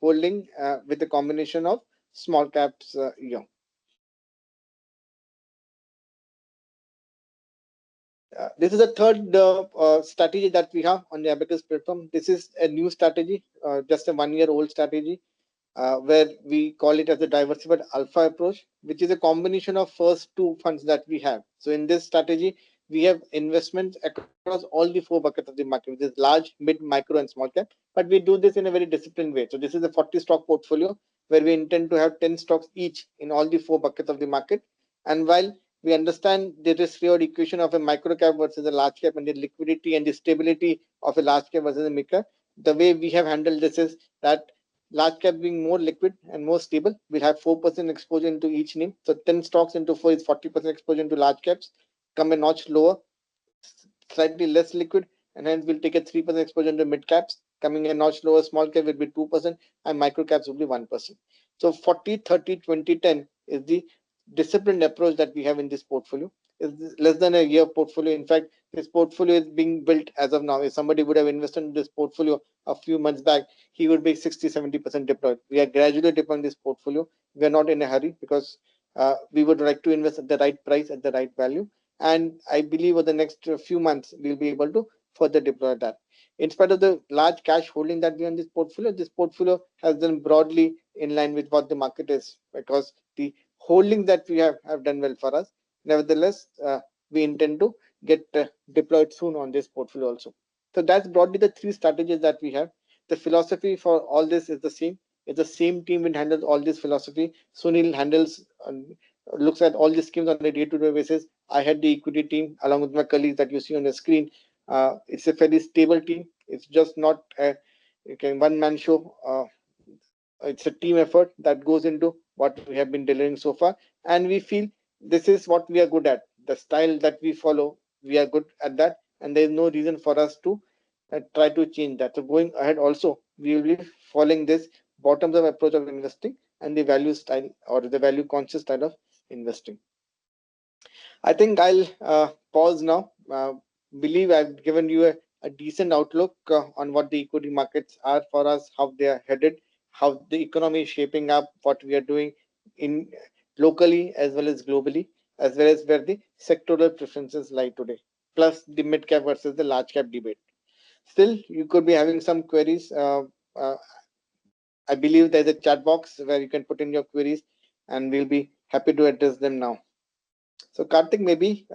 holding with a combination of small caps. This is the third strategy that we have on the Abakkus platform. This is a new strategy, just a 1-year-old strategy, where we call it as a diversified alpha approach, which is a combination of first two funds that we have. So in this strategy, we have investments across all the 4 buckets of the market, which is large, mid, micro, and small cap. But we do this in a very disciplined way. So this is a 40 stock portfolio where we intend to have 10 stocks each in all the 4 buckets of the market. And while we understand the risk reward equation of a micro cap versus a large cap and the liquidity and the stability of a large cap versus a mid cap, the way we have handled this is that large cap being more liquid and more stable, we'll have 4% exposure into each name. So 10 stocks into 4 is 40% exposure into large caps. Come a notch lower, slightly less liquid, and hence we'll take a 3% exposure into mid caps. Coming a notch lower, small cap will be 2%, and micro caps will be 1%. So 40, 30, 20, 10 is the disciplined approach that we have in this portfolio. It's less than a year portfolio. In fact, this portfolio is being built as of now. If somebody would have invested in this portfolio a few months back, he would be 60-70% deployed. We are gradually deploying this portfolio. We are not in a hurry because we would like to invest at the right price, at the right value. And I believe over the next few months, we'll be able to further deploy that. In spite of the large cash holding that we have in this portfolio has done broadly in line with what the market is because the holdings that we have done well for us. Nevertheless, we intend to get deployed soon on this portfolio also. So that's broadly the 3 strategies that we have. The philosophy for all this is the same. It's the same team which handles all this philosophy. Sunil handles looks at all these schemes on a day-to-day basis. I had the equity team along with my colleagues that you see on the screen. It's a fairly stable team. It's just not a one-man show. It's a team effort that goes into what we have been delivering so far, and we feel this is what we are good at. The style that we follow, we are good at that, and there is no reason for us to try to change that. So going ahead also, we will be following this bottoms up approach of investing and the value style or the value conscious style of investing. I think I'll pause now. Believe I've given you a decent outlook on what the equity markets are for us, how they are headed, how the economy is shaping up, what we are doing in locally as well as globally, as well as where the sectoral preferences lie today, plus the mid cap versus the large cap debate. Still, you could be having some queries. Uh, I believe there's a chat box where you can put in your queries, and we'll be happy to address them now. So Karthik, maybe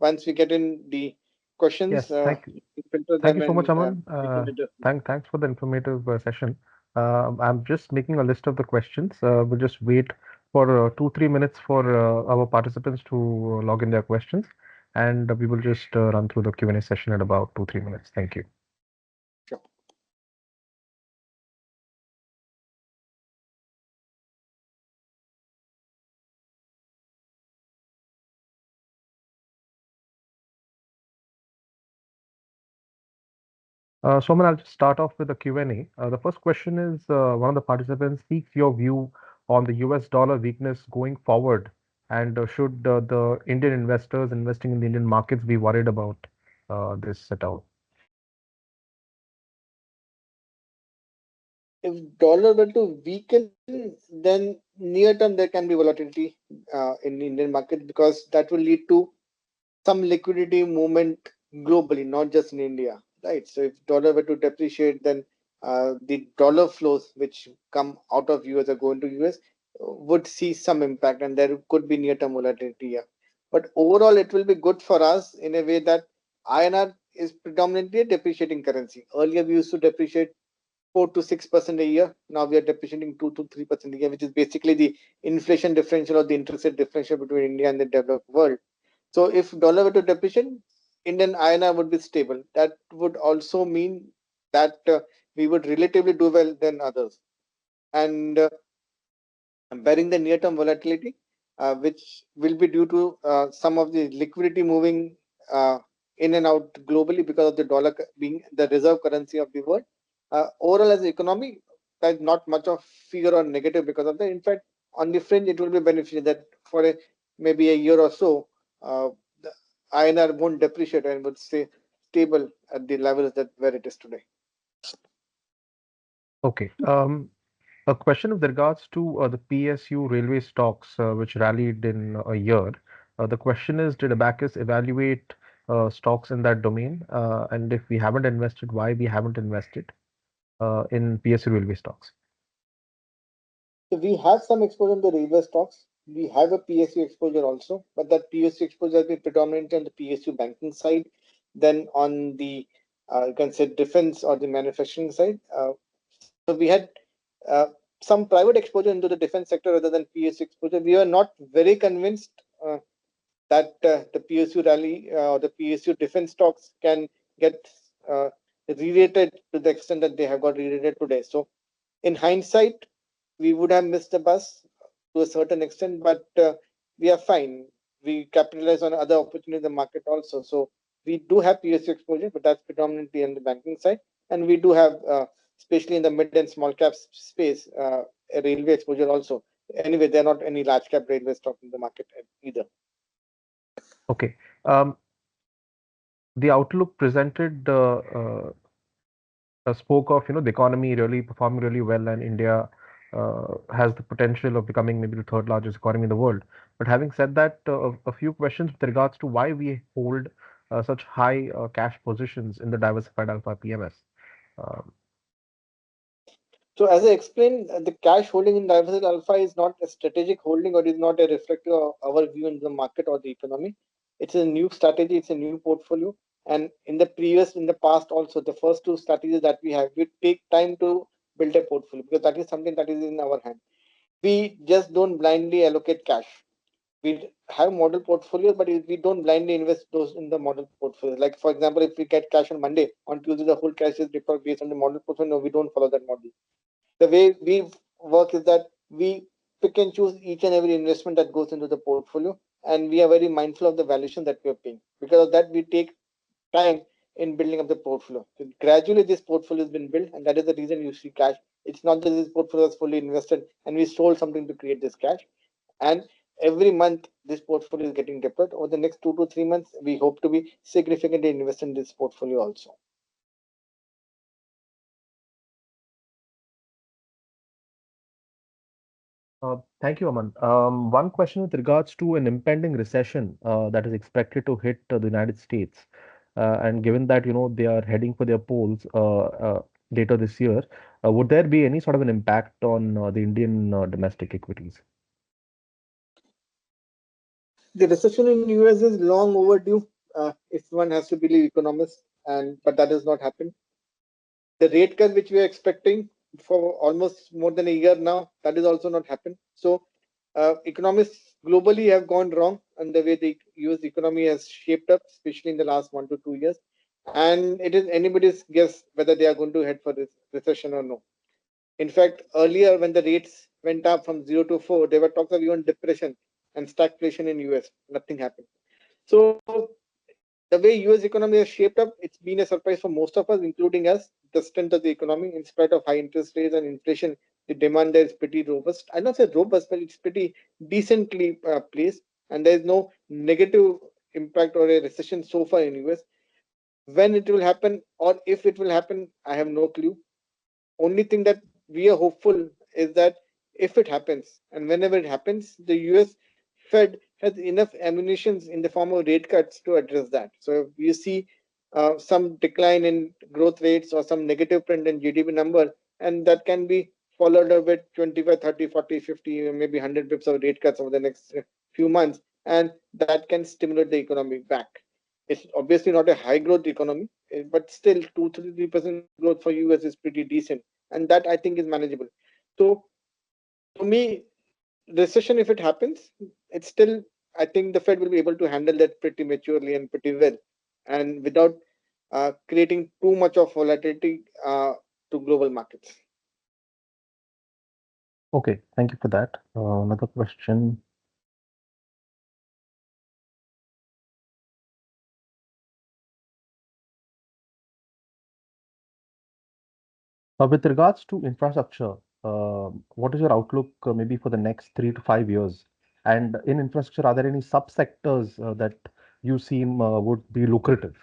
once we get in the questions, Yes, you can filter thank them you so much, and Aman. we can address them. Thanks for the informative session. I'm just making a list of the questions. We'll just wait for 2-3 minutes for our participants to log in their questions, and we will just run through the Q&A session at about 2-3 minutes. Thank you. Sure. Soman, I'll just start off with the Q&A. The first question is one of the participants seeks your view on the US dollar weakness going forward, and should the Indian investors investing in the Indian markets be worried about this at all? If dollar were to weaken, then near term there can be volatility in Indian market because that will lead to some liquidity movement globally, not just in India, right? So if dollar were to depreciate, then the dollar flows which come out of US or go into US would see some impact, and there could be near-term volatility here. But overall, it will be good for us in a way that INR is predominantly a depreciating currency. Earlier, we used to depreciate 4 to 6% a year. Now we are depreciating 2 to 3% a year, which is basically the inflation differential or the interest rate differential between India and the developed world. So if dollar were to depreciate, Indian INR would be stable. That would also mean that we would relatively do well than others. And bearing the near-term volatility, which will be due to some of the liquidity moving in and out globally because of the dollar being the reserve currency of the world. Overall, as an economy, there's not much of fear or negative because of that. In fact, on the fringe, it will be beneficial that for maybe a year or so, the INR won't depreciate and would stay stable at the levels that where it is today. Okay. A question with regards to the PSU railway stocks, which rallied in a year. The question is, did Abacus evaluate stocks in that domain? And if we haven't invested, why we haven't invested in PSU railway stocks? So we have some exposure in the railway stocks. We have a PSU exposure also, but that PSU exposure has been predominantly on the PSU banking side, then on the you can say defense or the manufacturing side. So we had uh, some private exposure into the defense sector rather than PSU exposure. We are not very convinced that the PSU rally or the PSU defense stocks can get uh, re-rated to the extent that they have got re-rated today. So in hindsight, we would have missed the bus to a certain extent, but we are fine. We capitalize on other opportunities in the market also. So we do have PSU exposure, but that's predominantly on the banking side. And we do have, especially in the mid and small cap space, a railway exposure also. Anyway, there are not any large cap railway stock in the market either. Okay. The outlook presented spoke of the economy really performing really well, and India has the potential of becoming maybe the third largest economy in the world. But having said that, a few questions with regards to why we hold such high cash positions in the diversified alpha PMS. Um, So as I explained, the cash holding in diversified alpha is not a strategic holding or is not a reflective of our view in the market or the economy. It's a new strategy, it's a new portfolio. And in the past also, the first two strategies that we have, we take time to build a portfolio, because that is something that is in our hand. We just don't blindly allocate cash. We have model portfolios, but we don't blindly invest those in the model portfolio. Like for example, if we get cash on Monday, on Tuesday the whole cash is deployed based on the model portfolio. No, we don't follow that model. The way we work is that we pick and choose each and every investment that goes into the portfolio, and we are very mindful of the valuation that we are paying. Because of that, we take time in building up the portfolio. So gradually, this portfolio has been built, and that is the reason you see cash. It's not that this portfolio is fully invested and we sold something to create this cash. And every month, this portfolio is getting deployed. Over the next 2 to 3 months, we hope to be significantly invested in this portfolio also. Thank you, Aman. One question with regards to an impending recession that is expected to hit the United States, and given that they are heading for their polls later this year, would there be any sort of an impact on the Indian domestic equities? The recession in US is long overdue, if one has to believe economists, and but that has not happened. The rate cut which we are expecting for almost more than a year now, that is also not happened. So economists globally have gone wrong on the way the US economy has shaped up, especially in the last 1 to 2 years. And it is anybody's guess whether they are going to head for this recession or no. In fact, earlier when the rates went up from 0 to 4, there were talks of even depression and stagflation in US. Nothing happened. So the way US economy has shaped up, it's been a surprise for most of us, including us. The strength of the economy, in spite of high interest rates and inflation, the demand there is pretty robust. I not say robust, but it's pretty decently placed, and there is no negative impact or a recession so far in US. When it will happen or if it will happen, I have no clue. Only thing that we are hopeful is that if it happens, and whenever it happens, the US Fed has enough ammunition in the form of rate cuts to address that. So if you see some decline in growth rates or some negative trend in GDP number, and that can be followed up with 25, 30, 40, 50, maybe 100 bips of rate cuts over the next few months, and that can stimulate the economy back. It's obviously not a high growth economy, but still 2 to 3% growth for US is pretty decent, and that I think is manageable. So to me, recession, if it happens, it's still, I think the Fed will be able to handle that pretty maturely and pretty well, and without creating too much of volatility to global markets. Okay, thank you for that. Another question. With regards to infrastructure, what is your outlook maybe for the next 3 to 5 years? And in infrastructure, are there any subsectors that you seem would be lucrative?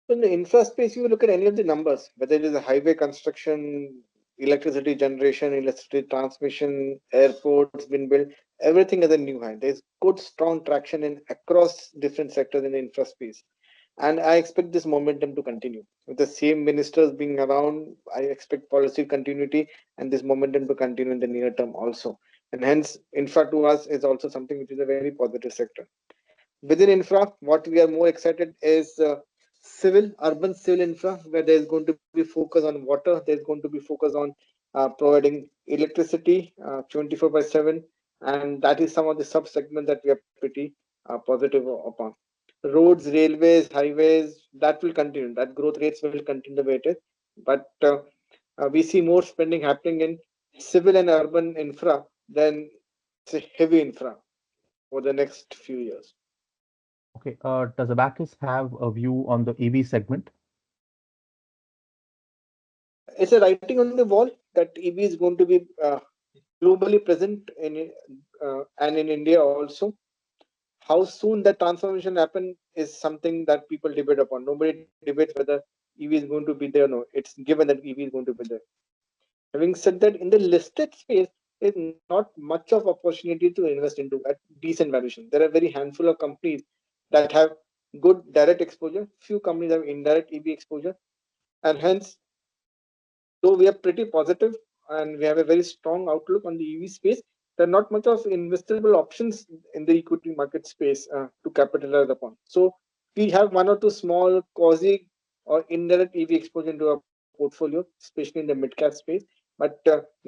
So in the infra space, you look at any of the numbers, whether it is a highway construction, electricity generation, electricity transmission, airports been built, everything is a new high. There's good, strong traction in across different sectors in the infra space. And I expect this momentum to continue. With the same ministers being around, I expect policy continuity and this momentum to continue in the near term also. And hence, infra to us is also something which is a very positive sector. Within infra, what we are more excited is urban civil infra, where there is going to be focus on water, there's going to be focus on providing electricity 24/7, and that is some of the sub segments that we are pretty positive upon. Roads, railways, highways, that will continue. That growth rates will continue the way it is, but we see more spending happening in civil and urban infra than say heavy infra for the next few years. Okay, does Abacus have a view on the EV segment? It's a writing on the wall that EV is going to be globally present in and in India also. How soon that transformation happen is something that people debate upon. Nobody debates whether EV is going to be there or no. It's given that EV is going to be there. Having said that, in the listed space, there's not much of opportunity to invest into at decent valuation. There are very handful of companies that have good direct exposure. Few companies have indirect EV exposure, and hence, though we are pretty positive and we have a very strong outlook on the EV space, there are not much of investable options in the equity market space to capitalize upon. So we have one or two small quasi or indirect EV exposure into our portfolio. portfolio, especially in the mid-cap space, but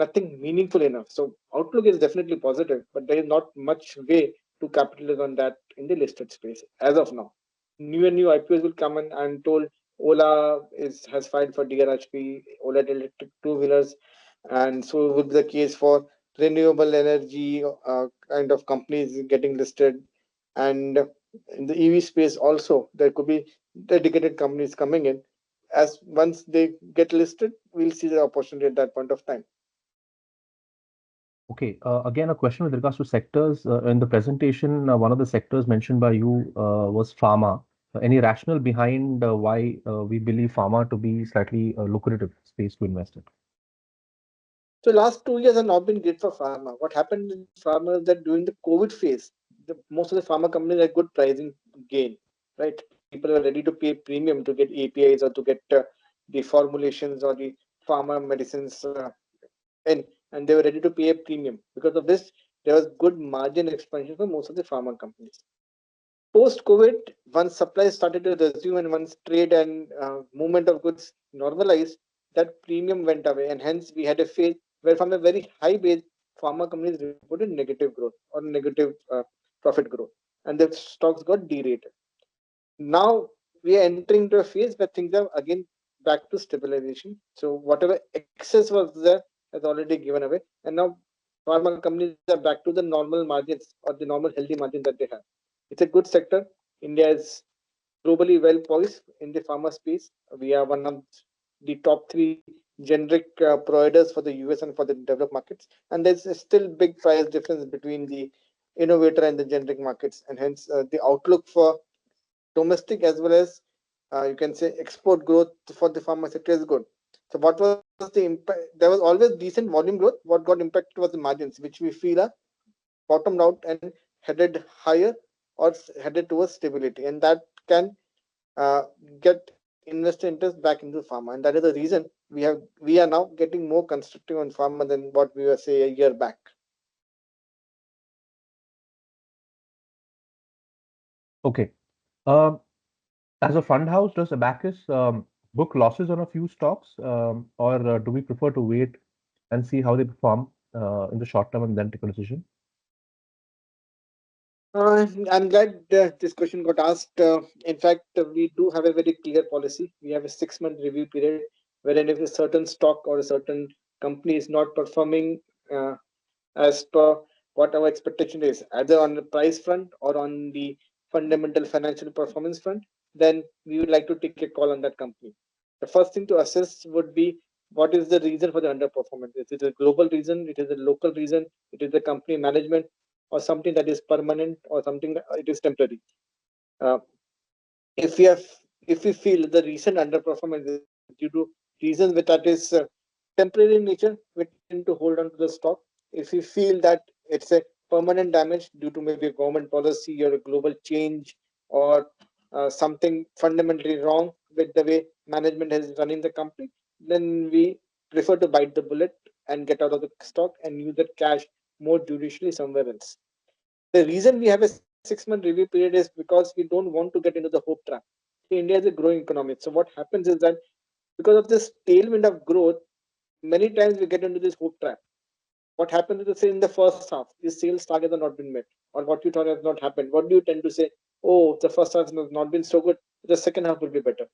nothing meaningful enough. So outlook is definitely positive, but there is not much way to capitalize on that in the listed space as of now. New IPOs will come in. I'm told Ola has filed for DRHP, Ola electric two-wheelers, and so would be the case for renewable energy kind of companies getting listed. And in the EV space also, there could be dedicated companies coming in. As once they get listed, we'll see the opportunity at that point of time. Okay, again, a question with regards to sectors. In the presentation, one of the sectors mentioned by you was pharma. Any rationale behind why we believe pharma to be slightly lucrative space to invest in? So last 2 years have not been great for pharma. What happened in pharma is that during the COVID phase, most of the pharma companies had good pricing gain, right? People were ready to pay premium to get APIs or to get the formulations or the pharma medicines in, and they were ready to pay a premium. Because of this, there was good margin expansion for most of the pharma companies. Post COVID, once supply started to resume and once trade and movement of goods normalized, that premium went away, and hence we had a phase where, from a very high base, pharma companies reported negative growth or negative profit growth, and the stocks got derated. Now we are entering into a phase where things are again back to stabilization. So whatever excess was there has already given away, and now pharma companies are back to the normal margins or the normal healthy margins that they have. It's a good sector. India is globally well poised in the pharma space. We are one of the top three generic providers for the US and for the developed markets, and there's still big price difference between the innovator and the generic markets, and hence the outlook for domestic as well as you can say export growth for the pharma sector is good. So what was the impact? There was always decent volume growth. What got impacted was the margins, which we feel are bottomed out and headed higher or headed towards stability, and that can uh, get investor interest back into pharma, and that is the reason we are now getting more constructive on pharma than what we were say a year back. Okay. Um, as a fund house, does Abacus book losses on a few stocks, or do we prefer to wait and see how they perform in the short term and then take a decision? I'm glad this question got asked. In fact, we do have a very clear policy. We have a 6-month review period wherein if a certain stock or a certain company is not performing uh, as per what our expectation is, either on the price front or on the fundamental financial performance front, then we would like to take a call on that company. The first thing to assess would be what is the reason for the underperformance. Is it a global reason? It is a local reason? It is the company management or something that is permanent or something that it is temporary. Uh, if we have if we feel the recent underperformance is due to reasons which that is temporary in nature, we tend to hold on to the stock. If we feel that it's a permanent damage due to maybe a government policy or a global change or something fundamentally wrong with the way management is running the company, then we prefer to bite the bullet and get out of the stock and use that cash more judiciously somewhere else. The reason we have a 6-month review period is because we don't want to get into the hope trap. See, India is a growing economy. So what happens is that because of this tailwind of growth, many times we get into this hope trap. What happens is, say, in the first half, the sales targets have not been met, or what you thought has not happened. What do you tend to say? Oh, the first half has not been so good. The second half will be better.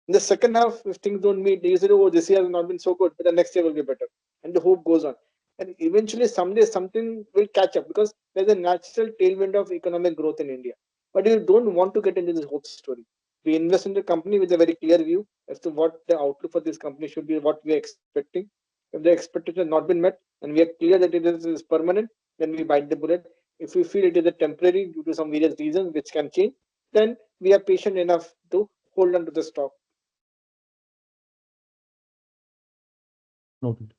In the second half, if things don't meet, you say, oh, this year has not been so good, but the next year will be better. And the hope goes on. And eventually, someday, something will catch up because there's a natural tailwind of economic growth in India. But you don't want to get into this hope story. We invest in the company with a very clear view as to what the outlook for this company should be, what we are expecting. If the expectation has not been met and we are clear that it is permanent, then we bite the bullet. If we feel it is a temporary due to some various reasons which can change, then we are patient enough to hold on to the stock. Noted.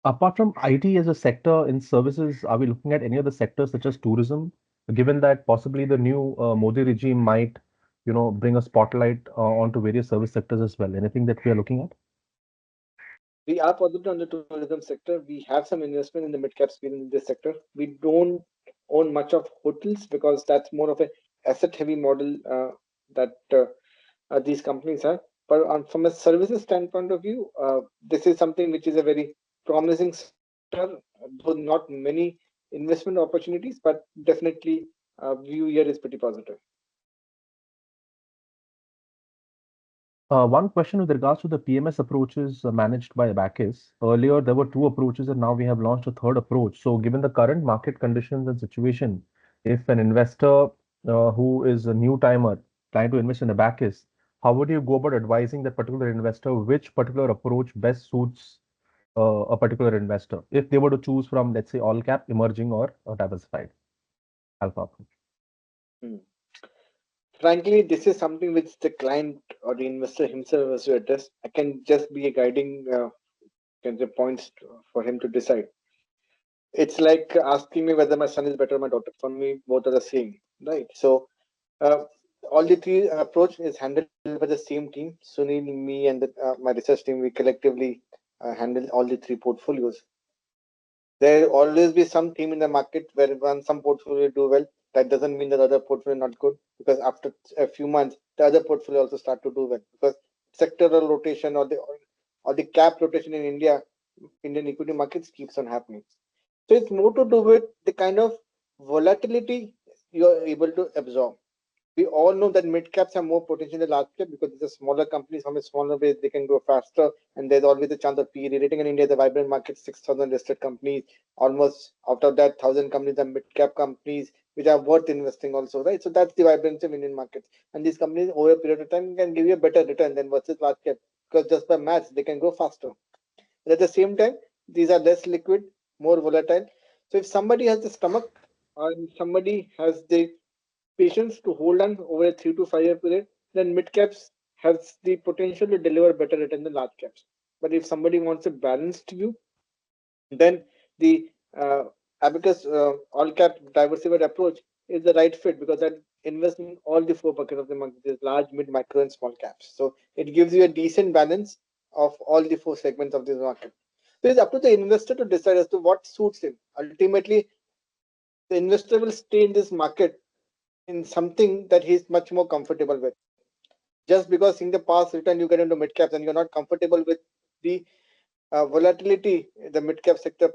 Apart from IT as a sector in services, are we looking at any other sectors such as tourism, given that possibly the new Modi regime might, bring a spotlight onto various service sectors as well? Anything that we are looking at? We are positive on the tourism sector. We have some investment in the mid cap space in this sector. We don't own much of hotels because that's more of a asset heavy model that these companies are. But from a services standpoint of view, this is something which is a very promising sector, though not many investment opportunities, but definitely view here is pretty positive. One question with regards to the PMS approaches managed by Abakkus. Earlier, there were two approaches, and now we have launched a third approach. So, given the current market conditions and situation, if an investor who is a new timer trying to invest in Abakkus, how would you go about advising that particular investor which particular approach best suits a particular investor if they were to choose from, let's say, all cap, emerging, or diversified alpha approach? Hmm. Frankly, this is something which the client or the investor himself has to address. I can just be a guiding can say points for him to decide. It's like asking me whether my son is better or my daughter. For me, both are the same, right? So uh, all the three approach is handled by the same team. Sunil, me, and my research team. We collectively handle all the three portfolios. There will always be some team in the market where when some portfolio do well, that doesn't mean that the other portfolio not good, because after a few months, the other portfolio also start to do well, because sectoral rotation or the cap rotation in Indian equity markets keeps on happening. So it's more to do with the kind of volatility you are able to absorb. We all know that mid caps have more potential than large cap because these are smaller companies from a smaller base, they can grow faster, and there's always a chance of PE rating. In India, the vibrant market, 6,000 listed companies, almost out of that 1,000 companies are mid cap companies which are worth investing also, right? So that's the vibrancy of Indian markets. And these companies over a period of time can give you a better return than versus large cap, because just by maths, they can grow faster. But at the same time, these are less liquid, more volatile. So if somebody has the stomach and somebody has the patience to hold on over a 3 to 5 year period, then mid caps has the potential to deliver better return than large caps. But if somebody wants a balanced view, then the Abacus all cap diversified approach is the right fit, because that invests in all the four buckets of the market: there's large, mid, micro, and small caps. So it gives you a decent balance of all the four segments of this market. So it's up to the investor to decide as to what suits him. Ultimately, the investor will stay in this market in something that he's much more comfortable with. Just because in the past return you get into mid caps and you're not comfortable with the volatility the mid cap sector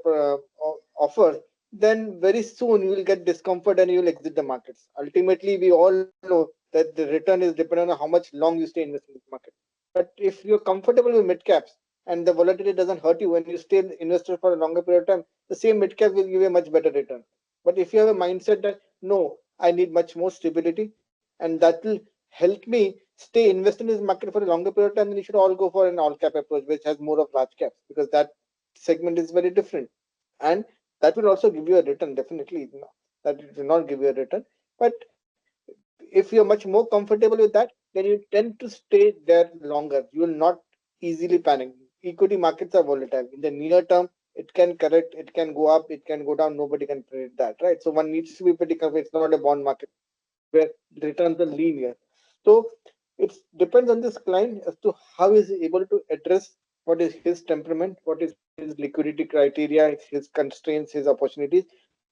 offers, then very soon you will get discomfort and you will exit the markets. Ultimately, we all know that the return is dependent on how much long you stay invested in this market. But if you're comfortable with mid caps and the volatility doesn't hurt you when you stay invested for a longer period of time, the same mid cap will give you a much better return. But if you have a mindset that no, I need much more stability, and that will help me stay invested in this market for a longer period of time, then you should all go for an all cap approach, which has more of large caps, because that segment is very different. And that will also give you a return, definitely. That it will not give you a return. But if you're much more comfortable with that, then you tend to stay there longer. You will not easily panic. Equity markets are volatile. In the near term, it can correct, it can go up, it can go down. Nobody can predict that, right? So one needs to be pretty careful. It's not a bond market where returns are linear. So it depends on this client as to how is he able to address what is his temperament, what is his liquidity criteria, his constraints, his opportunities,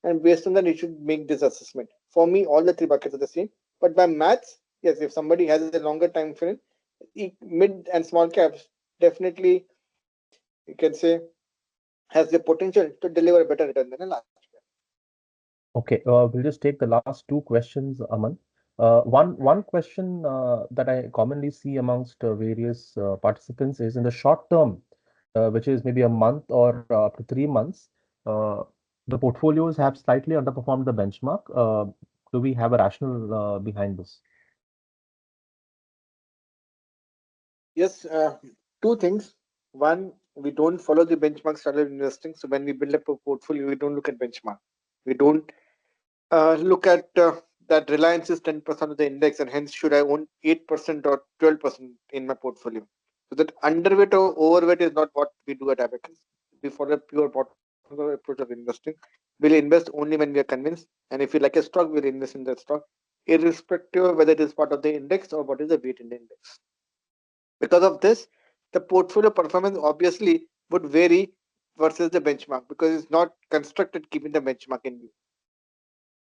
and based on that, he should make this assessment. For me, all the three buckets are the same. But by maths, yes, if somebody has a longer time frame, mid and small caps definitely you can say has the potential to deliver a better return than a large cap. Okay, we'll just take the last two questions, Aman. One question that I commonly see amongst various participants is in the short term, which is maybe a month or up to 3 months, uh, the portfolios have slightly underperformed the benchmark. Do we have a rationale behind this? Yes, two things. One, we don't follow the benchmark style of investing. So when we build up a portfolio, we don't look at benchmark. We don't look at that Reliance is 10% of the index, and hence should I own 8% or 12% in my portfolio. So that underweight or overweight is not what we do at Abacus. We follow a pure bottom approach of investing. We'll invest only when we are convinced, and if we like a stock, we'll invest in that stock, irrespective of whether it is part of the index or what is the weight in the index. Because of this, the portfolio performance obviously would vary versus the benchmark, because it's not constructed keeping the benchmark in view.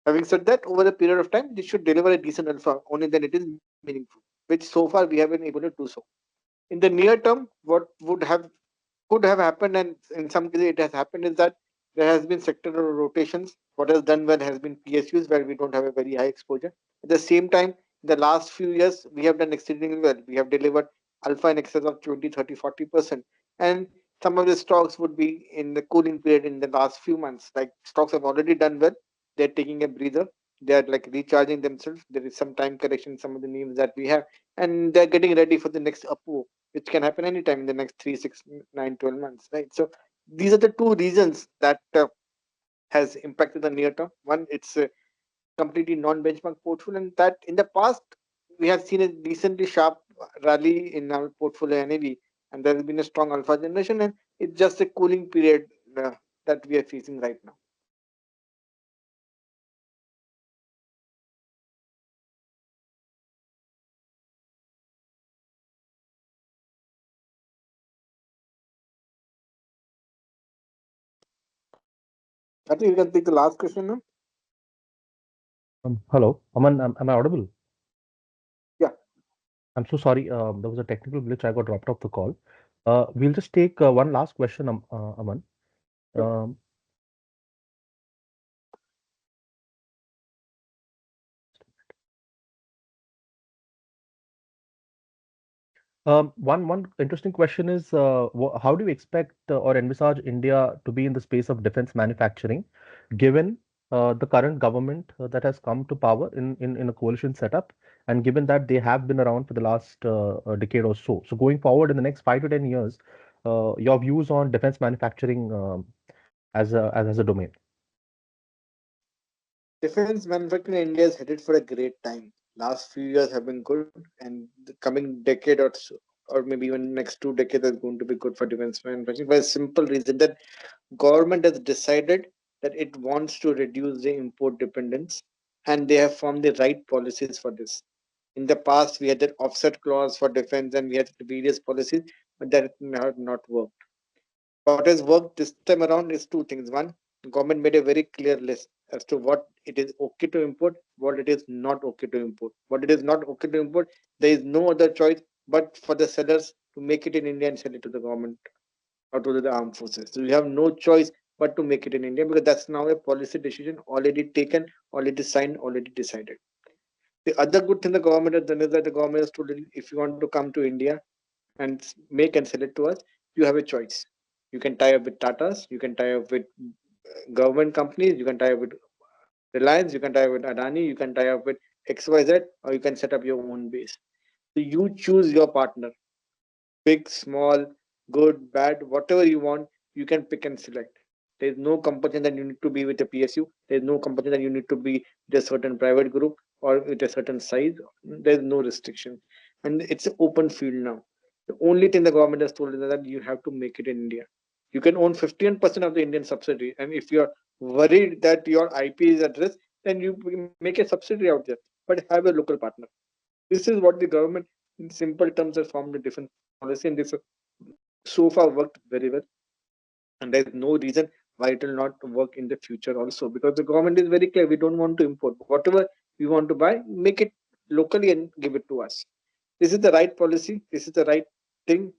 Having said that, over a period of time, this should deliver a decent alpha, only then it is meaningful. which so far we have been able to do so. In the near term, what could have happened, and in some cases it has happened, is that there has been sectoral rotations. What has done well has been PSUs, where we don't have a very high exposure. At the same time, in the last few years, we have done exceedingly well. We have delivered alpha in excess of 20, 30, 40%. And some of the stocks would be in the cooling period in the last few months. Like stocks have already done well. They're taking a breather. They're like recharging themselves. There is some time correction in some of the names that we have. And they're getting ready for the next upward, which can happen anytime in the next 3, 6, 9, 12 months, right? So these are the two reasons that has impacted the near term. One, it's a completely non-benchmark portfolio, and that in the past we have seen a decently sharp rally in our portfolio NAV, and there has been a strong alpha generation, and it's just a cooling period that we are facing right now. I think you can take the last question now. Hello, Aman, am I audible? Yeah. I'm so sorry. There was a technical glitch. I got dropped off the call. We'll just take one last question, Aman. Sure. Um, one interesting question is, how do you expect or envisage India to be in the space of defense manufacturing, given the current government that has come to power in a coalition setup, and given that they have been around for the last decade or so. So going forward in the next 5 to 10 years, your views on defense manufacturing as a domain. Defense manufacturing in India is headed for a great time. Last few years have been good, and the coming decade or so, or maybe even next 2 decades, are going to be good for defense manufacturing for a simple reason that government has decided that it wants to reduce the import dependence, and they have formed the right policies for this. In the past, we had that offset clause for defense, and we had various policies, but that have not worked. What has worked this time around is two things. One, the government made a very clear list as to what it is okay to import, what it is not okay to import. What it is not okay to import, there is no other choice but for the sellers to make it in India and sell it to the government or to the armed forces. So you have no choice but to make it in India, because that's now a policy decision already taken, already signed, already decided. The other good thing the government has done is that the government has told, if you want to come to India and make and sell it to us, you have a choice. You can tie up with Tatas, you can tie up with government companies, you can tie up with Reliance, you can tie up with Adani, you can tie up with XYZ, or you can set up your own base. So you choose your partner, big, small, good, bad, whatever you want, you can pick and select. There's no compulsion that you need to be with a PSU. There's no compulsion that you need to be with a certain private group or with a certain size. There's no restriction. And it's an open field now. The only thing the government has told is that you have to make it in India. You can own 15% of the Indian subsidiary. And if you're worried that your IP is at risk, then you make a subsidiary out there, but have a local partner. This is what the government, in simple terms, has formed a different policy, and this so far worked very well. And there is no reason why it will not work in the future also, because the government is very clear: we don't want to import. Whatever we want to buy, make it locally and give it to us. This is the right policy. This is the right thing.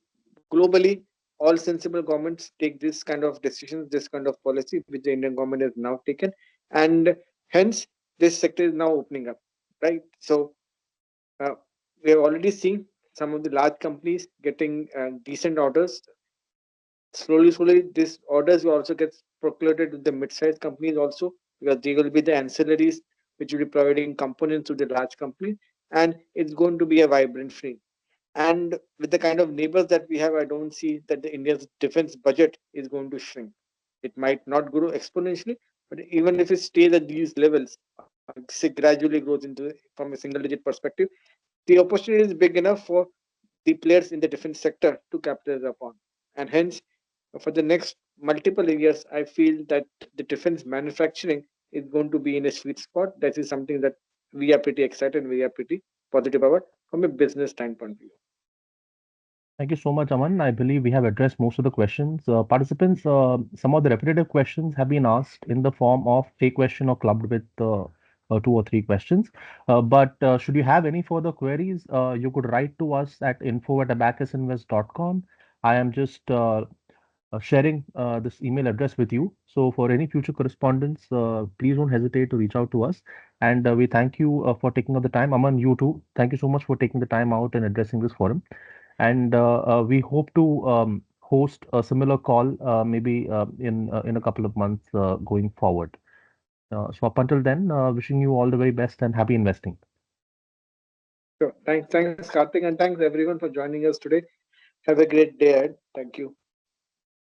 Globally, all sensible governments take this kind of decisions, this kind of policy, which the Indian government has now taken, and hence this sector is now opening up, right? So uh, we have already seen some of the large companies getting decent orders. Slowly, these orders will also get percolated with the mid-sized companies also, because they will be the ancillaries which will be providing components to the large company, and it's going to be a vibrant field. And with the kind of neighbors that we have, I don't see that the India's defense budget is going to shrink. It might not grow exponentially, but even if it stays at these levels, say gradually grows into from a single digit perspective, the opportunity is big enough for the players in the defense sector to capitalize upon. And hence, for the next multiple years, I feel that the defense manufacturing is going to be in a sweet spot. That is something that we are pretty excited and we are pretty positive about from a business standpoint view. Thank you so much, Aman. I believe we have addressed most of the questions. Participants, some of the repetitive questions have been asked in the form of a question or clubbed with two or three questions. But should you have any further queries, you could write to us at info@abakkusinvest.com. I am just sharing this email address with you. So for any future correspondence, please don't hesitate to reach out to us. And we thank you for taking up the time. Aman, you too. Thank you so much for taking the time out and addressing this forum. And we hope to host a similar call maybe in a couple of months going forward. So up until then, wishing you all the very best and happy investing. Sure. Thanks, Karthik, and thanks everyone for joining us today. Have a great day ahead. Thank you.